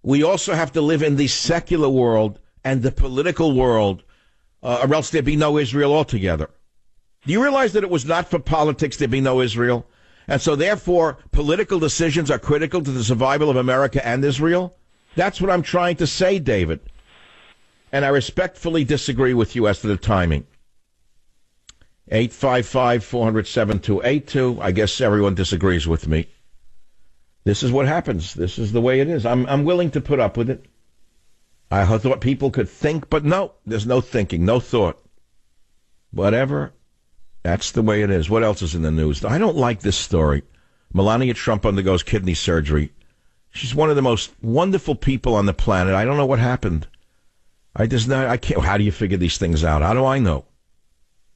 we also have to live in the secular world and the political world, or else there'd be no Israel altogether. Do you realize that it was not for politics there'd be no Israel? And so, therefore, political decisions are critical to the survival of America and Israel? That's what I'm trying to say, David. And I respectfully disagree with you as to the timing. 855-400-7282. I guess everyone disagrees with me. This is what happens. This is the way it is. I'm willing to put up with it. I thought people could think, but no, there's no thinking, no thought. Whatever. That's the way it is. What else is in the news? I don't like this story. Melania Trump undergoes kidney surgery. She's one of the most wonderful people on the planet. I don't know what happened. I can't. How do you figure these things out? How do I know?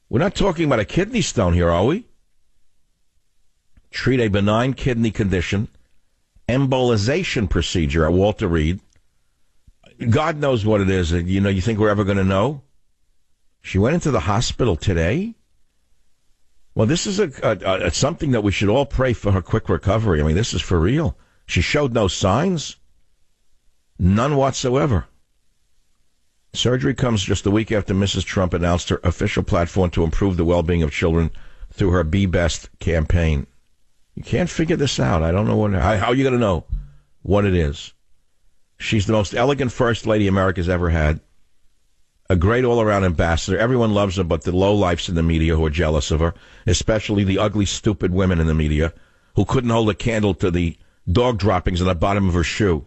We're not talking about a kidney stone here, are we? Treat a benign kidney condition. Embolization procedure at Walter Reed. God knows what it is. You think we're ever going to know? She went into the hospital today. Well, this is something that we should all pray for her quick recovery. I mean, this is for real. She showed no signs. None whatsoever. Surgery comes just a week after Mrs. Trump announced her official platform to improve the well-being of children through her Be Best campaign. You can't figure this out. I don't know how are you going to know what it is? She's the most elegant first lady America's ever had. A great all-around ambassador. Everyone loves her, but the lowlifes in the media who are jealous of her, especially the ugly, stupid women in the media who couldn't hold a candle to the dog droppings on the bottom of her shoe.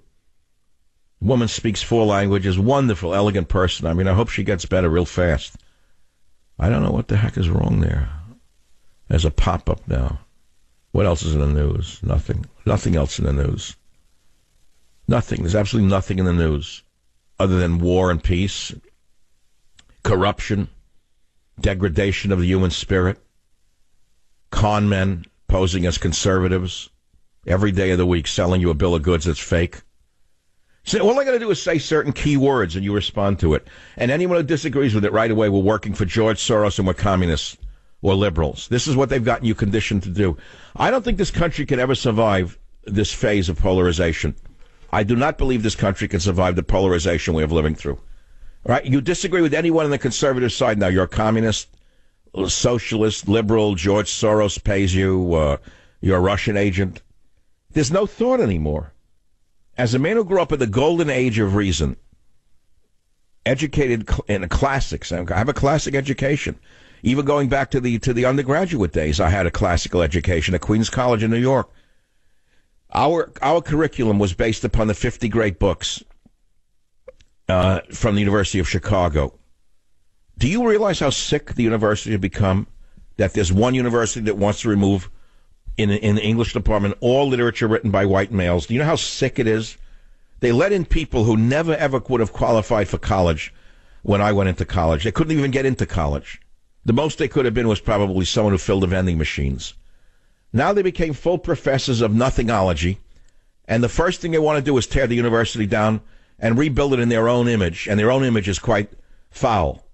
Woman speaks 4 languages. Wonderful, elegant person. I mean, I hope she gets better real fast. I don't know what the heck is wrong there. There's a pop-up now. What else is in the news? Nothing. Nothing else in the news. Nothing. There's absolutely nothing in the news other than war and peace, corruption, degradation of the human spirit, con men posing as conservatives every day of the week, selling you a bill of goods that's fake. So all I got to do is say certain key words and you respond to it. And anyone who disagrees with it right away, we're working for George Soros and we're communists or liberals. This is what they've gotten you conditioned to do. I don't think this country can ever survive this phase of polarization. I do not believe this country can survive the polarization we have living through. All right? You disagree with anyone on the conservative side now. You're a communist, socialist, liberal, George Soros pays you, you're a Russian agent. There's no thought anymore. As a man who grew up in the golden age of reason, educated in the classics, I have a classic education. Even going back to the undergraduate days, I had a classical education at Queens College in New York. Our curriculum was based upon the 50 great books from the University of Chicago. Do you realize how sick the university has become? That there's one university that wants to remove, in the English department, all literature written by white males. Do you know how sick it is They let in people who never, ever would have qualified for college when I went into college. They couldn't even get into college. The most they could have been was probably someone who filled the vending machines. Now they became full professors of nothingology, and the first thing they want to do is tear the university down and rebuild it in their own image, and their own image is quite foul.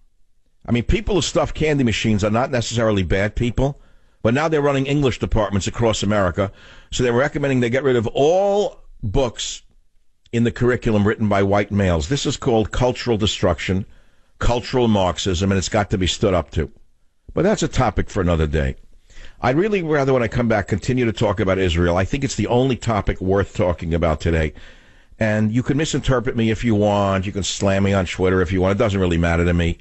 I mean, people who stuff candy machines are not necessarily bad people, but now they're running English departments across America, so they're recommending they get rid of all books in the curriculum written by white males. This is called cultural destruction, cultural Marxism, and it's got to be stood up to. But that's a topic for another day. I'd really rather, when I come back, continue to talk about Israel. I think it's the only topic worth talking about today. And you can misinterpret me if you want. You can slam me on Twitter if you want. It doesn't really matter to me.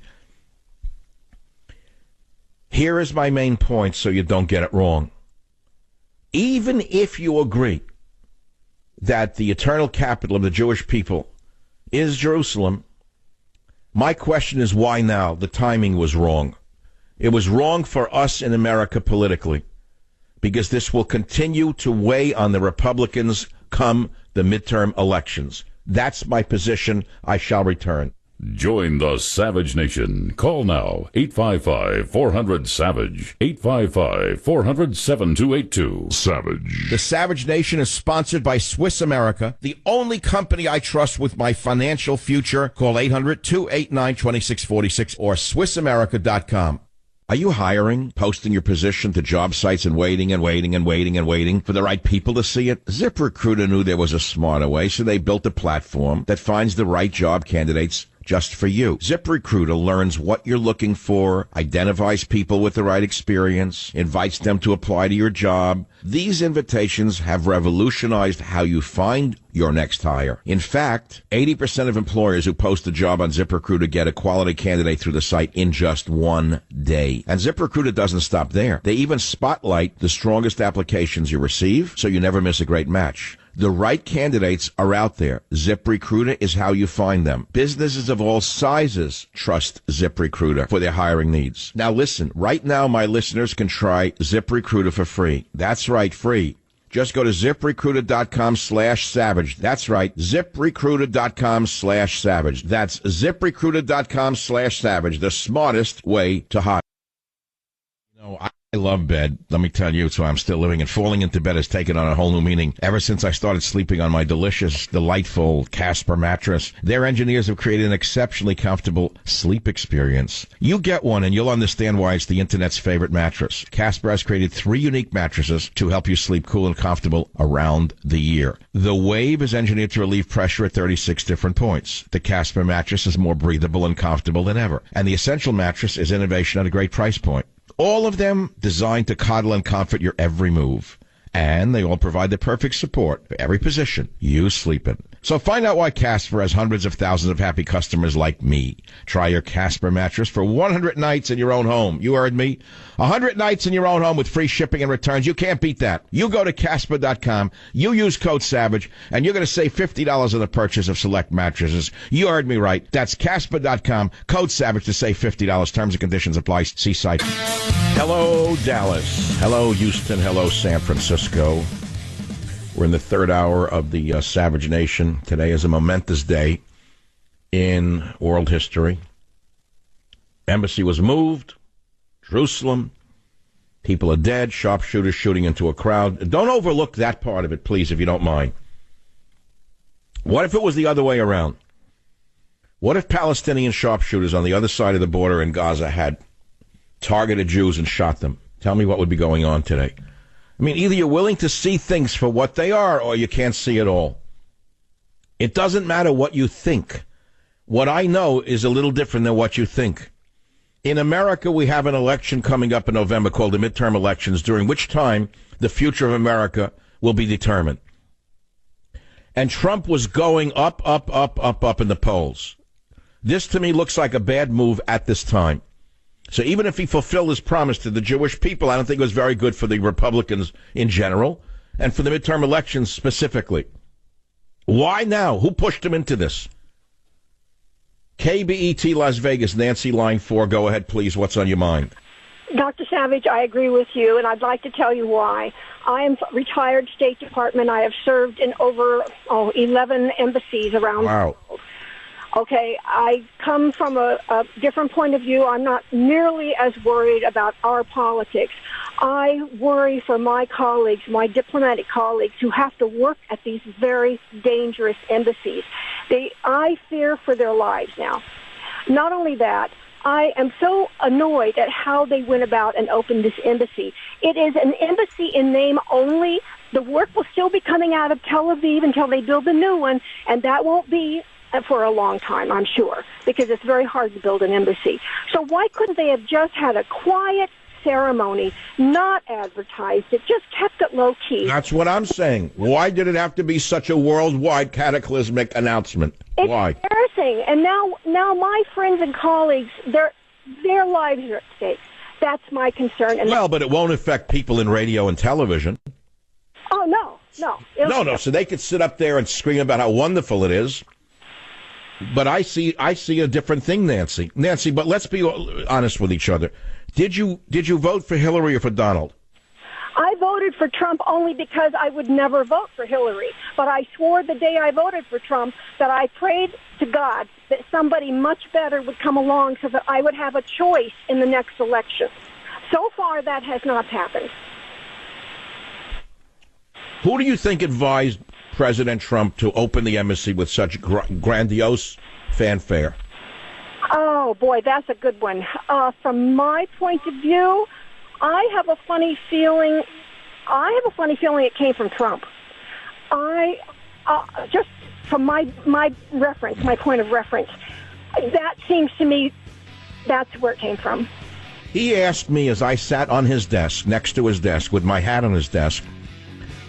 Here is my main point so you don't get it wrong. Even if you agree that the eternal capital of the Jewish people is Jerusalem, my question is why now? The timing was wrong. It was wrong for us in America politically, because this will continue to weigh on the Republicans come the midterm elections. That's my position. I shall return. Join the Savage Nation. Call now, 855-400-SAVAGE, 855-400-7282. Savage. The Savage Nation is sponsored by Swiss America, the only company I trust with my financial future. Call 800-289-2646 or SwissAmerica.com. Are you hiring, posting your position to job sites and waiting for the right people to see it? ZipRecruiter knew there was a smarter way, so they built a platform that finds the right job candidates just for you. ZipRecruiter learns what you're looking for, identifies people with the right experience, invites them to apply to your job. These invitations have revolutionized how you find your next hire. In fact, 80% of employers who post a job on ZipRecruiter get a quality candidate through the site in just one day. And ZipRecruiter doesn't stop there. They even spotlight the strongest applications you receive, so you never miss a great match. The right candidates are out there. ZipRecruiter is how you find them. Businesses of all sizes trust ZipRecruiter for their hiring needs. Now listen, right now my listeners can try ZipRecruiter for free. That's right, free. Just go to ZipRecruiter.com/savage. That's right, ZipRecruiter.com/savage. That's ZipRecruiter.com/savage, the smartest way to hire. I love bed, let me tell you, so I'm still living, and falling into bed has taken on a whole new meaning ever since I started sleeping on my delicious, delightful Casper mattress. Their engineers have created an exceptionally comfortable sleep experience. You get one and you'll understand why it's the internet's favorite mattress. Casper has created 3 unique mattresses to help you sleep cool and comfortable around the year. The Wave is engineered to relieve pressure at 36 different points. The Casper mattress is more breathable and comfortable than ever. And the Essential mattress is innovation at a great price point. All of them designed to coddle and comfort your every move. And they all provide the perfect support for every position you sleep in. So find out why Casper has hundreds of thousands of happy customers like me. Try your Casper mattress for 100 nights in your own home. You heard me. 100 nights in your own home with free shipping and returns. You can't beat that. You go to Casper.com, you use code SAVAGE, and you're going to save $50 on the purchase of select mattresses. You heard me right. That's Casper.com, code SAVAGE to save $50. Terms and conditions apply. See site. Hello, Dallas. Hello, Houston. Hello, San Francisco. We're in the third hour of the Savage Nation. Today is a momentous day in world history. Embassy was moved. Jerusalem. People are dead. Sharpshooters shooting into a crowd. Don't overlook that part of it, please, if you don't mind. What if it was the other way around? What if Palestinian sharpshooters on the other side of the border in Gaza had targeted Jews and shot them? Tell me what would be going on today. I mean, either you're willing to see things for what they are or you can't see it all. It doesn't matter what you think. What I know is a little different than what you think. In America, we have an election coming up in November called the midterm elections, during which time the future of America will be determined. And Trump was going up in the polls. This, to me, looks like a bad move at this time. So even if he fulfilled his promise to the Jewish people, I don't think it was very good for the Republicans in general and for the midterm elections specifically. Why now? Who pushed him into this? KBET Las Vegas, Nancy, line 4. Go ahead, please. What's on your mind? Dr. Savage, I agree with you, and I'd like to tell you why. I am retired State Department. I have served in over 11 embassies around the world. Okay, I come from a different point of view. I'm not nearly as worried about our politics. I worry for my colleagues, my diplomatic colleagues, who have to work at these very dangerous embassies. I fear for their lives now. Not only that, I am so annoyed at how they went about and opened this embassy. It is an embassy in name only. The work will still be coming out of Tel Aviv until they build a new one, and that won't be for a long time, I'm sure, because it's very hard to build an embassy. So why couldn't they have just had a quiet ceremony, not advertised it, just kept it low-key? That's what I'm saying. Why did it have to be such a worldwide cataclysmic announcement? Why? It's embarrassing. And now my friends and colleagues, their lives are at stake. That's my concern. And but it won't affect people in radio and television. Oh, no. No, so they could sit up there and scream about how wonderful it is. But I see a different thing, Nancy. Nancy, but let's be honest with each other. Did you vote for Hillary or for Donald? I voted for Trump only because I would never vote for Hillary. But I swore the day I voted for Trump that I prayed to God that somebody much better would come along so that I would have a choice in the next election. So far, that has not happened. Who do you think advised President Trump to open the embassy with such grandiose fanfare? Oh, boy, that's a good one. From my point of view, I have a funny feeling it came from Trump. Just from my reference, my point of reference, that seems to me that's where it came from. He asked me as I sat on his desk, next to his desk, with my hat on his desk,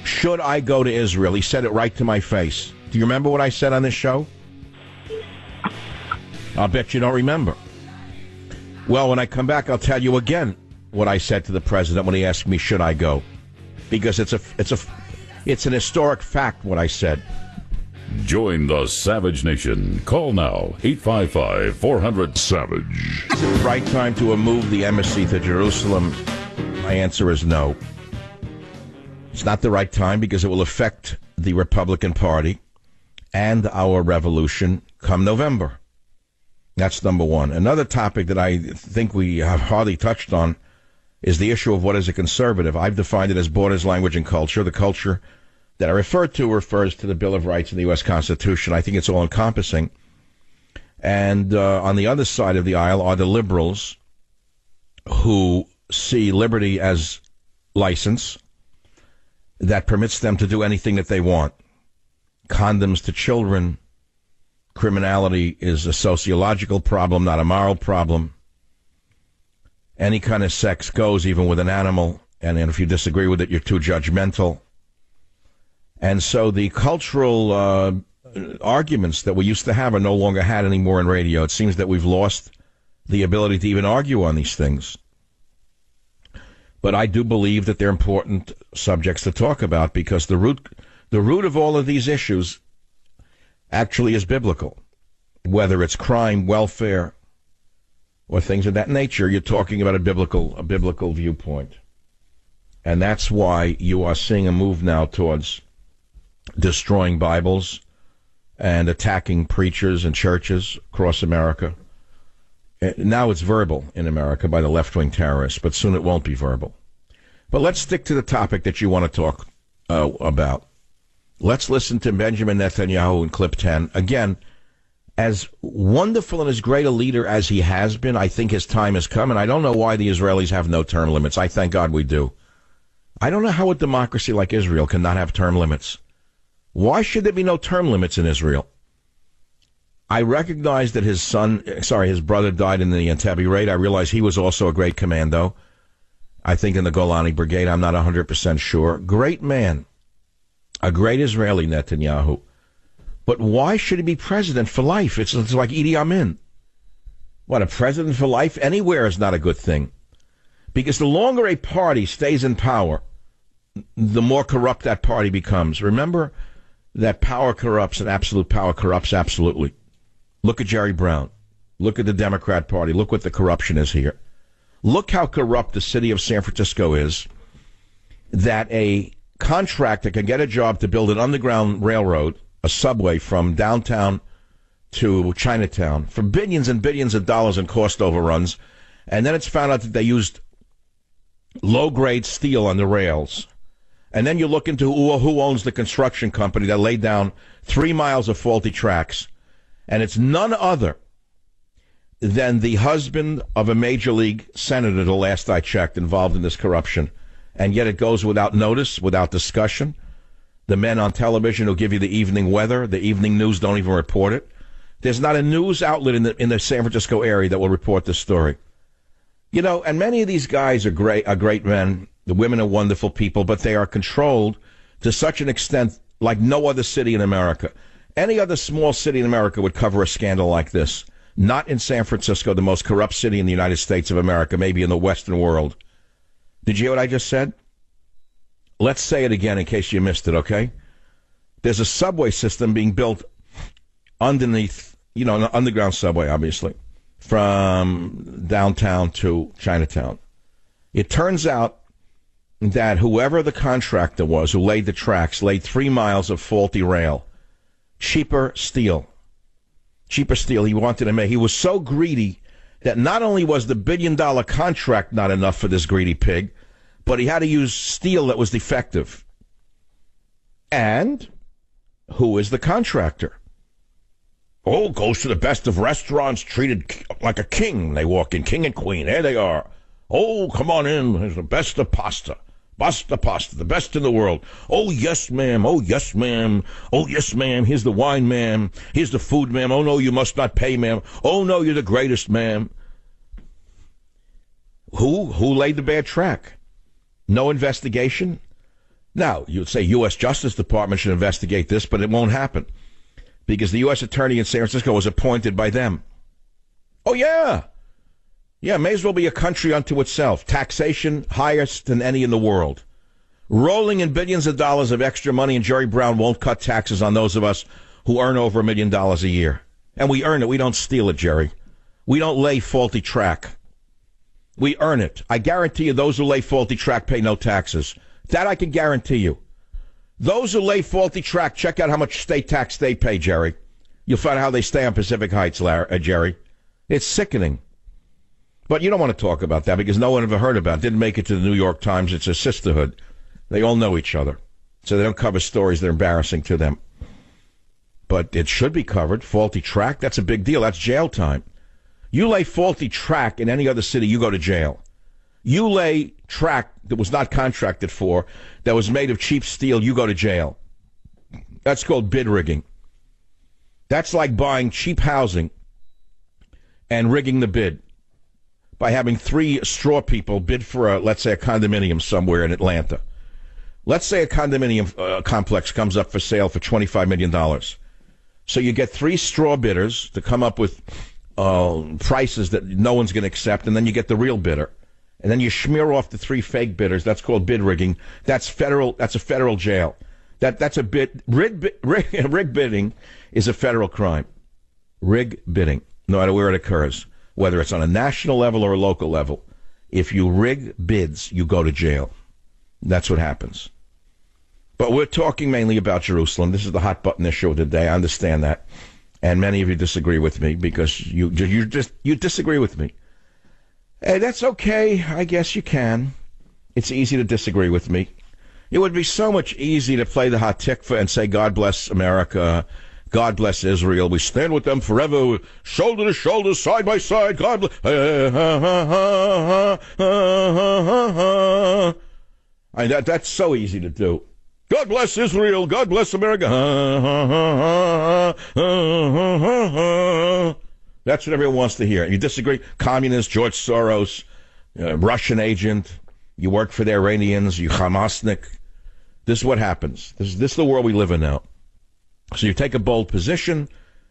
should I go to Israel? He said it right to my face. Do you remember what I said on this show? I'll bet you don't remember. Well, when I come back, I'll tell you again what I said to the president when he asked me, should I go? Because it's an historic fact what I said. Join the Savage Nation. Call now, 855-400-SAVAGE. Is it the right time to move the embassy to Jerusalem? My answer is no. It's not the right time because it will affect the Republican Party and our revolution come November. That's number one. Another topic that I think we have hardly touched on is the issue of what is a conservative. I've defined it as borders, language, and culture. The culture that I refer to refers to the Bill of Rights and the U.S. Constitution. I think it's all-encompassing. And on the other side of the aisle are the liberals who see liberty as license that permits them to do anything that they want. Condoms to children. Criminality is a sociological problem, not a moral problem. Any kind of sex goes, even with an animal, and if you disagree with it, you're too judgmental. And so the cultural arguments that we used to have are no longer had anymore in radio. It seems that we've lost the ability to even argue on these things. But I do believe that they're important subjects to talk about because the root of all of these issues actually is biblical. Whether it's crime, welfare, or things of that nature, you're talking about a biblical viewpoint. And that's why you are seeing a move now towards destroying Bibles and attacking preachers and churches across America. Now it's verbal in America by the left-wing terrorists, but soon it won't be verbal. But let's stick to the topic that you want to talk about. Let's listen to Benjamin Netanyahu in clip 10. Again, as wonderful and as great a leader as he has been, I think his time has come, and I don't know why the Israelis have no term limits. I thank God we do. I don't know how a democracy like Israel cannot have term limits. Why should there be no term limits in Israel? I recognize that his brother died in the Entebbe raid. I realize he was also a great commando. I think in the Golani Brigade. I'm not 100% sure. Great man. A great Israeli, Netanyahu. But why should he be president for life? It's like Idi Amin. What, a president for life? Anywhere is not a good thing. Because the longer a party stays in power, the more corrupt that party becomes. Remember that power corrupts and absolute power corrupts absolutely. Look at Jerry Brown. Look at the Democrat Party. Look what the corruption is here. Look how corrupt the city of San Francisco is, that a contractor can get a job to build an underground railroad, a subway from downtown to Chinatown for billions and billions of dollars in cost overruns, and then it's found out that they used low-grade steel on the rails. And then you look into who owns the construction company that laid down 3 miles of faulty tracks, and it's none other than the husband of a major league senator, the last I checked, involved in this corruption. And yet it goes without notice, without discussion. The men on television who give you the evening weather, the evening news don't even report it. There's not a news outlet in the San Francisco area that will report this story. You know, and many of these guys are great men. The women are wonderful people, but they are controlled to such an extent like no other city in America. Any other small city in America would cover a scandal like this. Not in San Francisco, the most corrupt city in the United States of America, maybe in the Western world. Did you hear what I just said? Let's say it again in case you missed it, okay? There's a subway system being built underneath, you know, an underground subway, obviously, from downtown to Chinatown. It turns out that whoever the contractor was who laid the tracks laid 3 miles of faulty rail. Cheaper steel he wanted to make. He was so greedy that not only was the billion-dollar contract not enough for this greedy pig, but he had to use steel that was defective. And who is the contractor? Oh, goes to the best of restaurants, treated like a king. They walk in, king and queen. There they are. Oh, come on in. There's the best of pasta. Pasta, the best in the world. Oh, yes, ma'am. Oh, yes, ma'am. Oh, yes, ma'am. Here's the wine, ma'am. Here's the food, ma'am. Oh, no, you must not pay, ma'am. Oh, no, you're the greatest, ma'am. Who laid the bad track? No investigation? Now, you'd say U.S. Justice Department should investigate this, but it won't happen because the U.S. Attorney in San Francisco was appointed by them. Oh, yeah. Yeah, may as well be a country unto itself. Taxation highest than any in the world. Rolling in billions of dollars of extra money, and Jerry Brown won't cut taxes on those of us who earn over $1 million a year. And we earn it. We don't steal it, Jerry. We don't lay faulty track. We earn it. I guarantee you those who lay faulty track pay no taxes. That I can guarantee you. Those who lay faulty track, check out how much state tax they pay, Jerry. You'll find out how they stay on Pacific Heights, Jerry. It's sickening. But you don't want to talk about that because no one ever heard about it. Didn't make it to the New York Times. It's a sisterhood. They all know each other. So they don't cover stories that are embarrassing to them. But it should be covered. Faulty track, that's a big deal. That's jail time. You lay faulty track in any other city, you go to jail. You lay track that was not contracted for, that was made of cheap steel, you go to jail. That's called bid rigging. That's like buying cheap housing and rigging the bid by having 3 straw people bid for, let's say, a condominium somewhere in Atlanta. Let's say a condominium complex comes up for sale for $25 million. So you get 3 straw bidders to come up with prices that no one's going to accept, and then you get the real bidder. And then you smear off the 3 fake bidders. That's called bid rigging. That's federal. That's a federal jail. That's a bid. Rig bidding is a federal crime. Rig bidding, no matter where it occurs, whether it's on a national level or a local level. If you rig bids, you go to jail. That's what happens. But we're talking mainly about Jerusalem. This is the hot button issue of the day. I understand that. And many of you disagree with me because you disagree with me. Hey, that's okay. I guess you can. It's easy to disagree with me. It would be so much easier to play the Hatikva and say, God bless America, God bless Israel. We stand with them forever, shoulder to shoulder, side by side. God bless. That's so easy to do. God bless Israel. God bless America. That's what everyone wants to hear. You disagree? Communist, George Soros, Russian agent. You work for the Iranians. You Hamasnik. This is what happens. This is the world we live in now. So you take a bold position.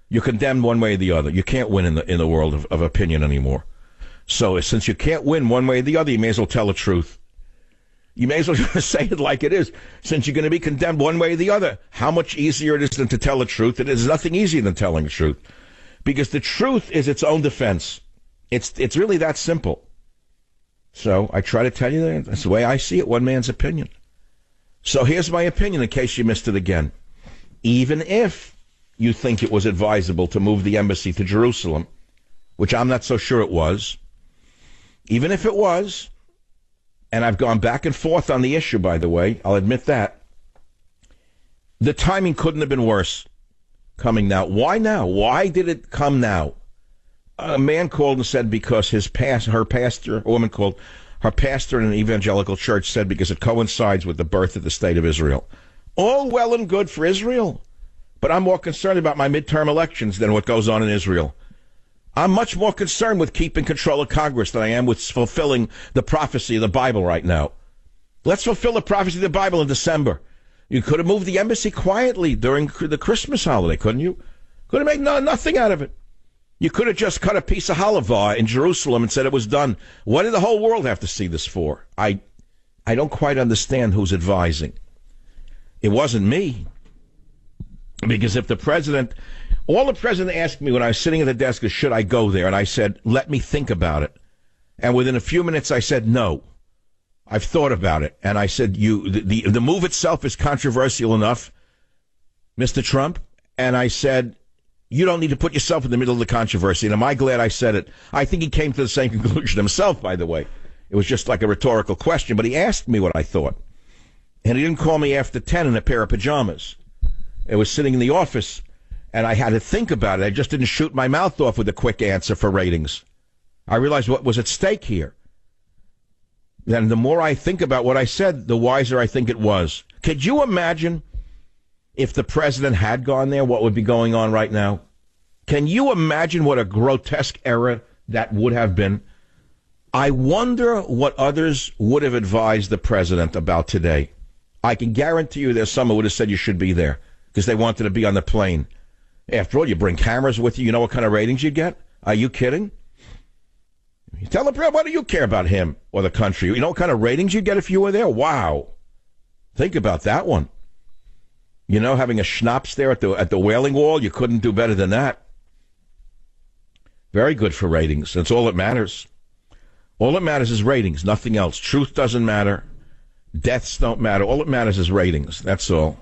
You're condemned one way or the other. You can't win in the world of opinion anymore. So since you can't win one way or the other, you may as well tell the truth. You may as well say it like it is. Since you're going to be condemned one way or the other, how much easier it is than to tell the truth? It is nothing easier than telling the truth. Because the truth is its own defense. It's really that simple. So I try to tell you that. That's the way I see it, one man's opinion. So here's my opinion in case you missed it again. Even if you think it was advisable to move the embassy to Jerusalem, which I'm not so sure it was, even if it was, and I've gone back and forth on the issue, by the way, I'll admit that, the timing couldn't have been worse coming now. Why now? Why did it come now? A man called and said because her pastor, a woman called, her pastor in an evangelical church said because it coincides with the birth of the state of Israel. All well and good for Israel, but I'm more concerned about my midterm elections than what goes on in Israel. I'm much more concerned with keeping control of Congress than I am with fulfilling the prophecy of the Bible right now. Let's fulfill the prophecy of the Bible in December. You could have moved the embassy quietly during the Christmas holiday, couldn't you? Could have made nothing out of it. You could have just cut a piece of halava in Jerusalem and said it was done. What did the whole world have to see this for? I don't quite understand who's advising. It wasn't me. Because if the president... All the president asked me when I was sitting at the desk is, should I go there? And I said, let me think about it. And within a few minutes, I said, no. I've thought about it. And I said, the move itself is controversial enough, Mr. Trump. And I said, you don't need to put yourself in the middle of the controversy. And am I glad I said it? I think he came to the same conclusion himself, by the way. It was just like a rhetorical question. But he asked me what I thought. And he didn't call me after 10 in a pair of pajamas. I was sitting in the office. And I had to think about it. I just didn't shoot my mouth off with a quick answer for ratings. I realized what was at stake here. And the more I think about what I said, the wiser I think it was. Could you imagine if the president had gone there, what would be going on right now? Can you imagine what a grotesque error that would have been? I wonder what others would have advised the president about today. I can guarantee you there's someone who would have said you should be there because they wanted to be on the plane. After all, you bring cameras with you. You know what kind of ratings you get? Are you kidding? You tell the president, what do you care about him or the country? You know what kind of ratings you get if you were there? Wow. Think about that one. You know, having a schnapps there at the Wailing Wall, you couldn't do better than that. Very good for ratings. That's all that matters. All that matters is ratings, nothing else. Truth doesn't matter. Deaths don't matter. All that matters is ratings. That's all.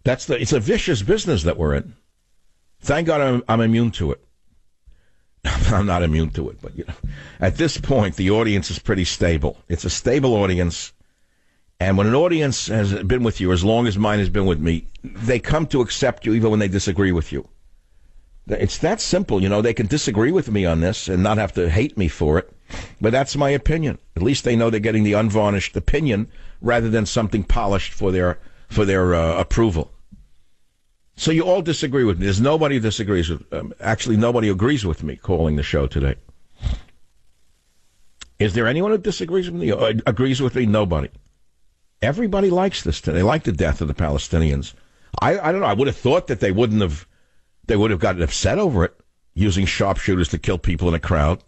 It's a vicious business that we're in. Thank God I'm immune to it. I'm not immune to it, but you know, at this point, the audience is pretty stable. It's a stable audience. And when an audience has been with you as long as mine has been with me, they come to accept you even when they disagree with you. It's that simple. You know, they can disagree with me on this and not have to hate me for it. But that's my opinion. At least they know they're getting the unvarnished opinion rather than something polished for their approval. So you all disagree with me. There's nobody who disagrees with actually, nobody agrees with me calling the show today. Is there anyone who disagrees with me or agrees with me? Nobody. Everybody likes this. They like the death of the Palestinians. I don't know. I would have thought that they would have gotten upset over it, using sharpshooters to kill people in a crowd.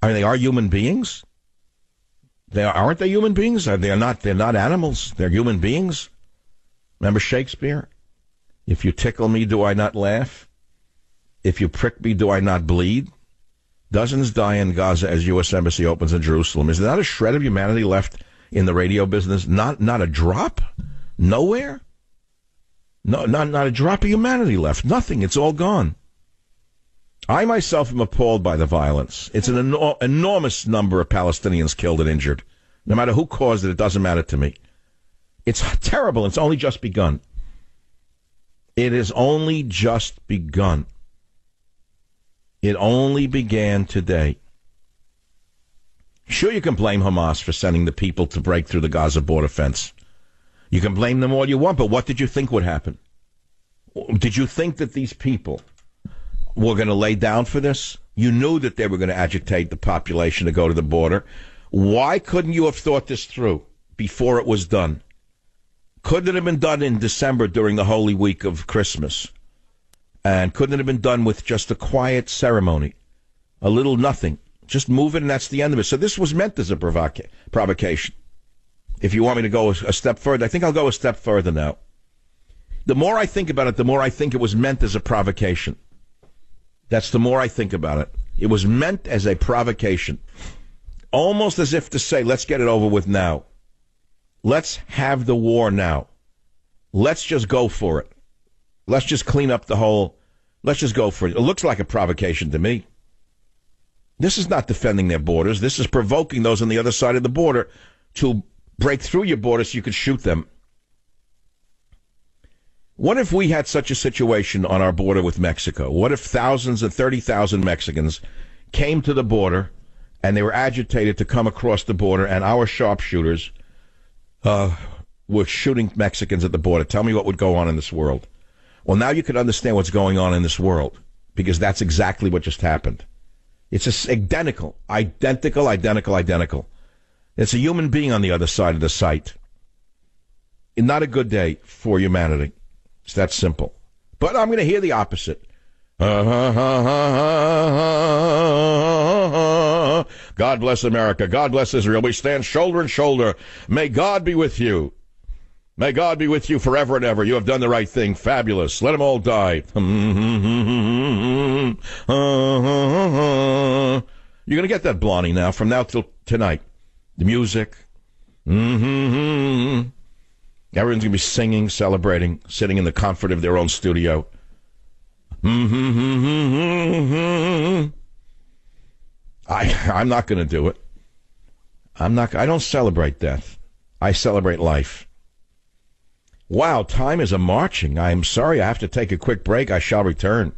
I mean, they are human beings. Aren't they human beings? They're not animals. They're human beings. Remember Shakespeare? If you tickle me, do I not laugh? If you prick me, do I not bleed? Dozens die in Gaza as U.S. Embassy opens in Jerusalem. Is there not a shred of humanity left in the radio business? Not a drop? Nowhere? No, not a drop of humanity left. Nothing. It's all gone. I myself am appalled by the violence. It's an enormous number of Palestinians killed and injured. No matter who caused it doesn't matter to me. It's terrible. It's only just begun. It has only just begun. It only began today. Sure, you can blame Hamas for sending the people to break through the Gaza border fence. You can blame them all you want, but what did you think would happen? Did you think that these people were going to lay down for this? You knew that they were going to agitate the population to go to the border. Why couldn't you have thought this through before it was done? Couldn't it have been done in December during the Holy Week of Christmas? And couldn't it have been done with just a quiet ceremony? A little nothing. Just move it and that's the end of it. So this was meant as a provocation. If you want me to go a step further, I think I'll go a step further now. The more I think about it, the more I think it was meant as a provocation. That's the more I think about it. It was meant as a provocation. almost as if to say, let's get it over with now. Let's have the war now. Let's just go for it. Let's just clean up the whole... Let's just go for it. It looks like a provocation to me. This is not defending their borders. This is provoking those on the other side of the border to break through your border so you could shoot them. What if we had such a situation on our border with Mexico? What if thousands and 30,000 Mexicans came to the border and they were agitated to come across the border and our sharpshooters were shooting Mexicans at the border? Tell me what would go on in this world. Well, now you can understand what's going on in this world, because that's exactly what just happened. It's just identical. It's a human being on the other side of the site. Not a good day for humanity. It's that simple. But I'm going to hear the opposite. God bless America. God bless Israel. We stand shoulder and shoulder. May God be with you. May God be with you forever and ever. You have done the right thing. Fabulous. Let them all die. You're going to get that, Blondie, now, from now till tonight. The music. Everyone's going to be singing, celebrating, sitting in the comfort of their own studio. I'm not going to do it. I don't celebrate death. I celebrate life. Wow, time is a-marching. I'm sorry, I have to take a quick break. I shall return.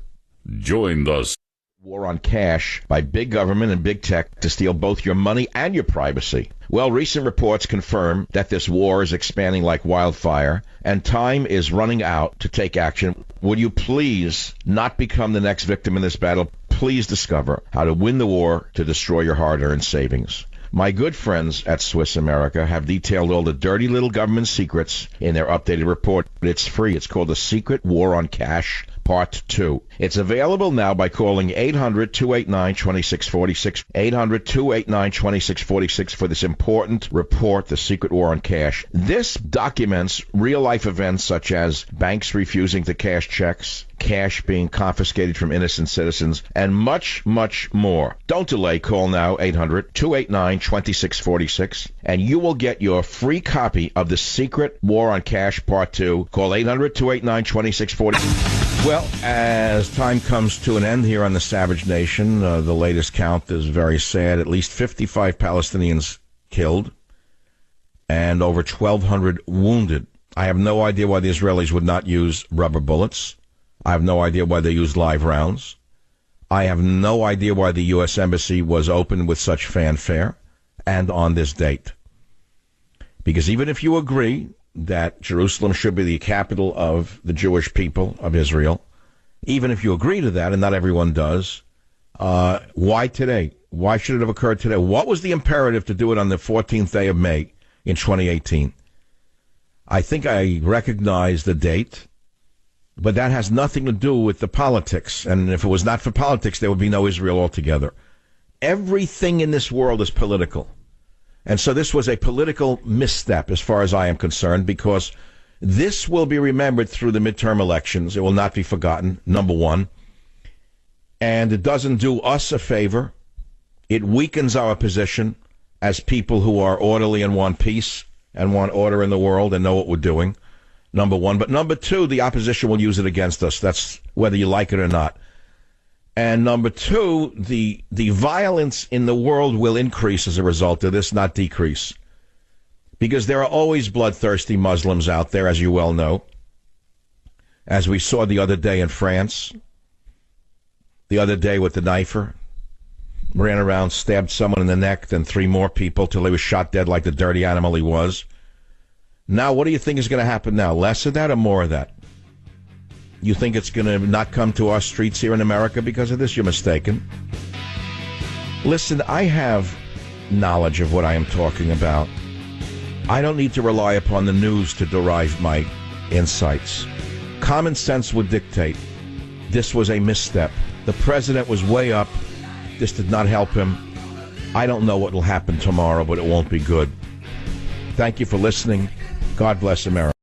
Join the war on cash by big government and big tech to steal both your money and your privacy. Well, recent reports confirm that this war is expanding like wildfire, and time is running out to take action. Would you please not become the next victim in this battle? Please discover how to win the war to destroy your hard-earned savings. My good friends at Swiss America have detailed all the dirty little government secrets in their updated report. It's free. It's called The Secret War on Cash, Part 2. It's available now by calling 800-289-2646, 800-289-2646 for this important report, The Secret War on Cash. This documents real-life events such as banks refusing to cash checks, cash being confiscated from innocent citizens, and much, much more. Don't delay. Call now, 800-289-2646, and you will get your free copy of The Secret War on Cash, Part 2. Call 800-289-2646. Well, as time comes to an end here on the Savage Nation, the latest count is very sad. At least 55 Palestinians killed and over 1,200 wounded. I have no idea why the Israelis would not use rubber bullets. I have no idea why they used live rounds. I have no idea why the U.S. Embassy was open with such fanfare and on this date. Because even if you agree that Jerusalem should be the capital of the Jewish people of Israel, even if you agree to that, and not everyone does, why today? Why should it have occurred today? What was the imperative to do it on the 14th day of May in 2018? I think I recognize the date, but that has nothing to do with the politics. And if it was not for politics, there would be no Israel altogether. Everything in this world is political. And so this was a political misstep as far as I am concerned, because this will be remembered through the midterm elections. It will not be forgotten, number one. And it doesn't do us a favor. It weakens our position as people who are orderly and want peace and want order in the world and know what we're doing, number one. But number two, the opposition will use it against us. That's whether you like it or not. And number two, the violence in the world will increase as a result of this, not decrease. Because there are always bloodthirsty Muslims out there, as you well know. As we saw the other day in France, the other day with the knifer, ran around, stabbed someone in the neck, then 3 more people till he was shot dead like the dirty animal he was. Now, what do you think is going to happen now? Less of that or more of that? You think it's going to not come to our streets here in America because of this? You're mistaken. Listen, I have knowledge of what I am talking about. I don't need to rely upon the news to derive my insights. Common sense would dictate this was a misstep. The president was way up. This did not help him. I don't know what will happen tomorrow, but it won't be good. Thank you for listening. God bless America.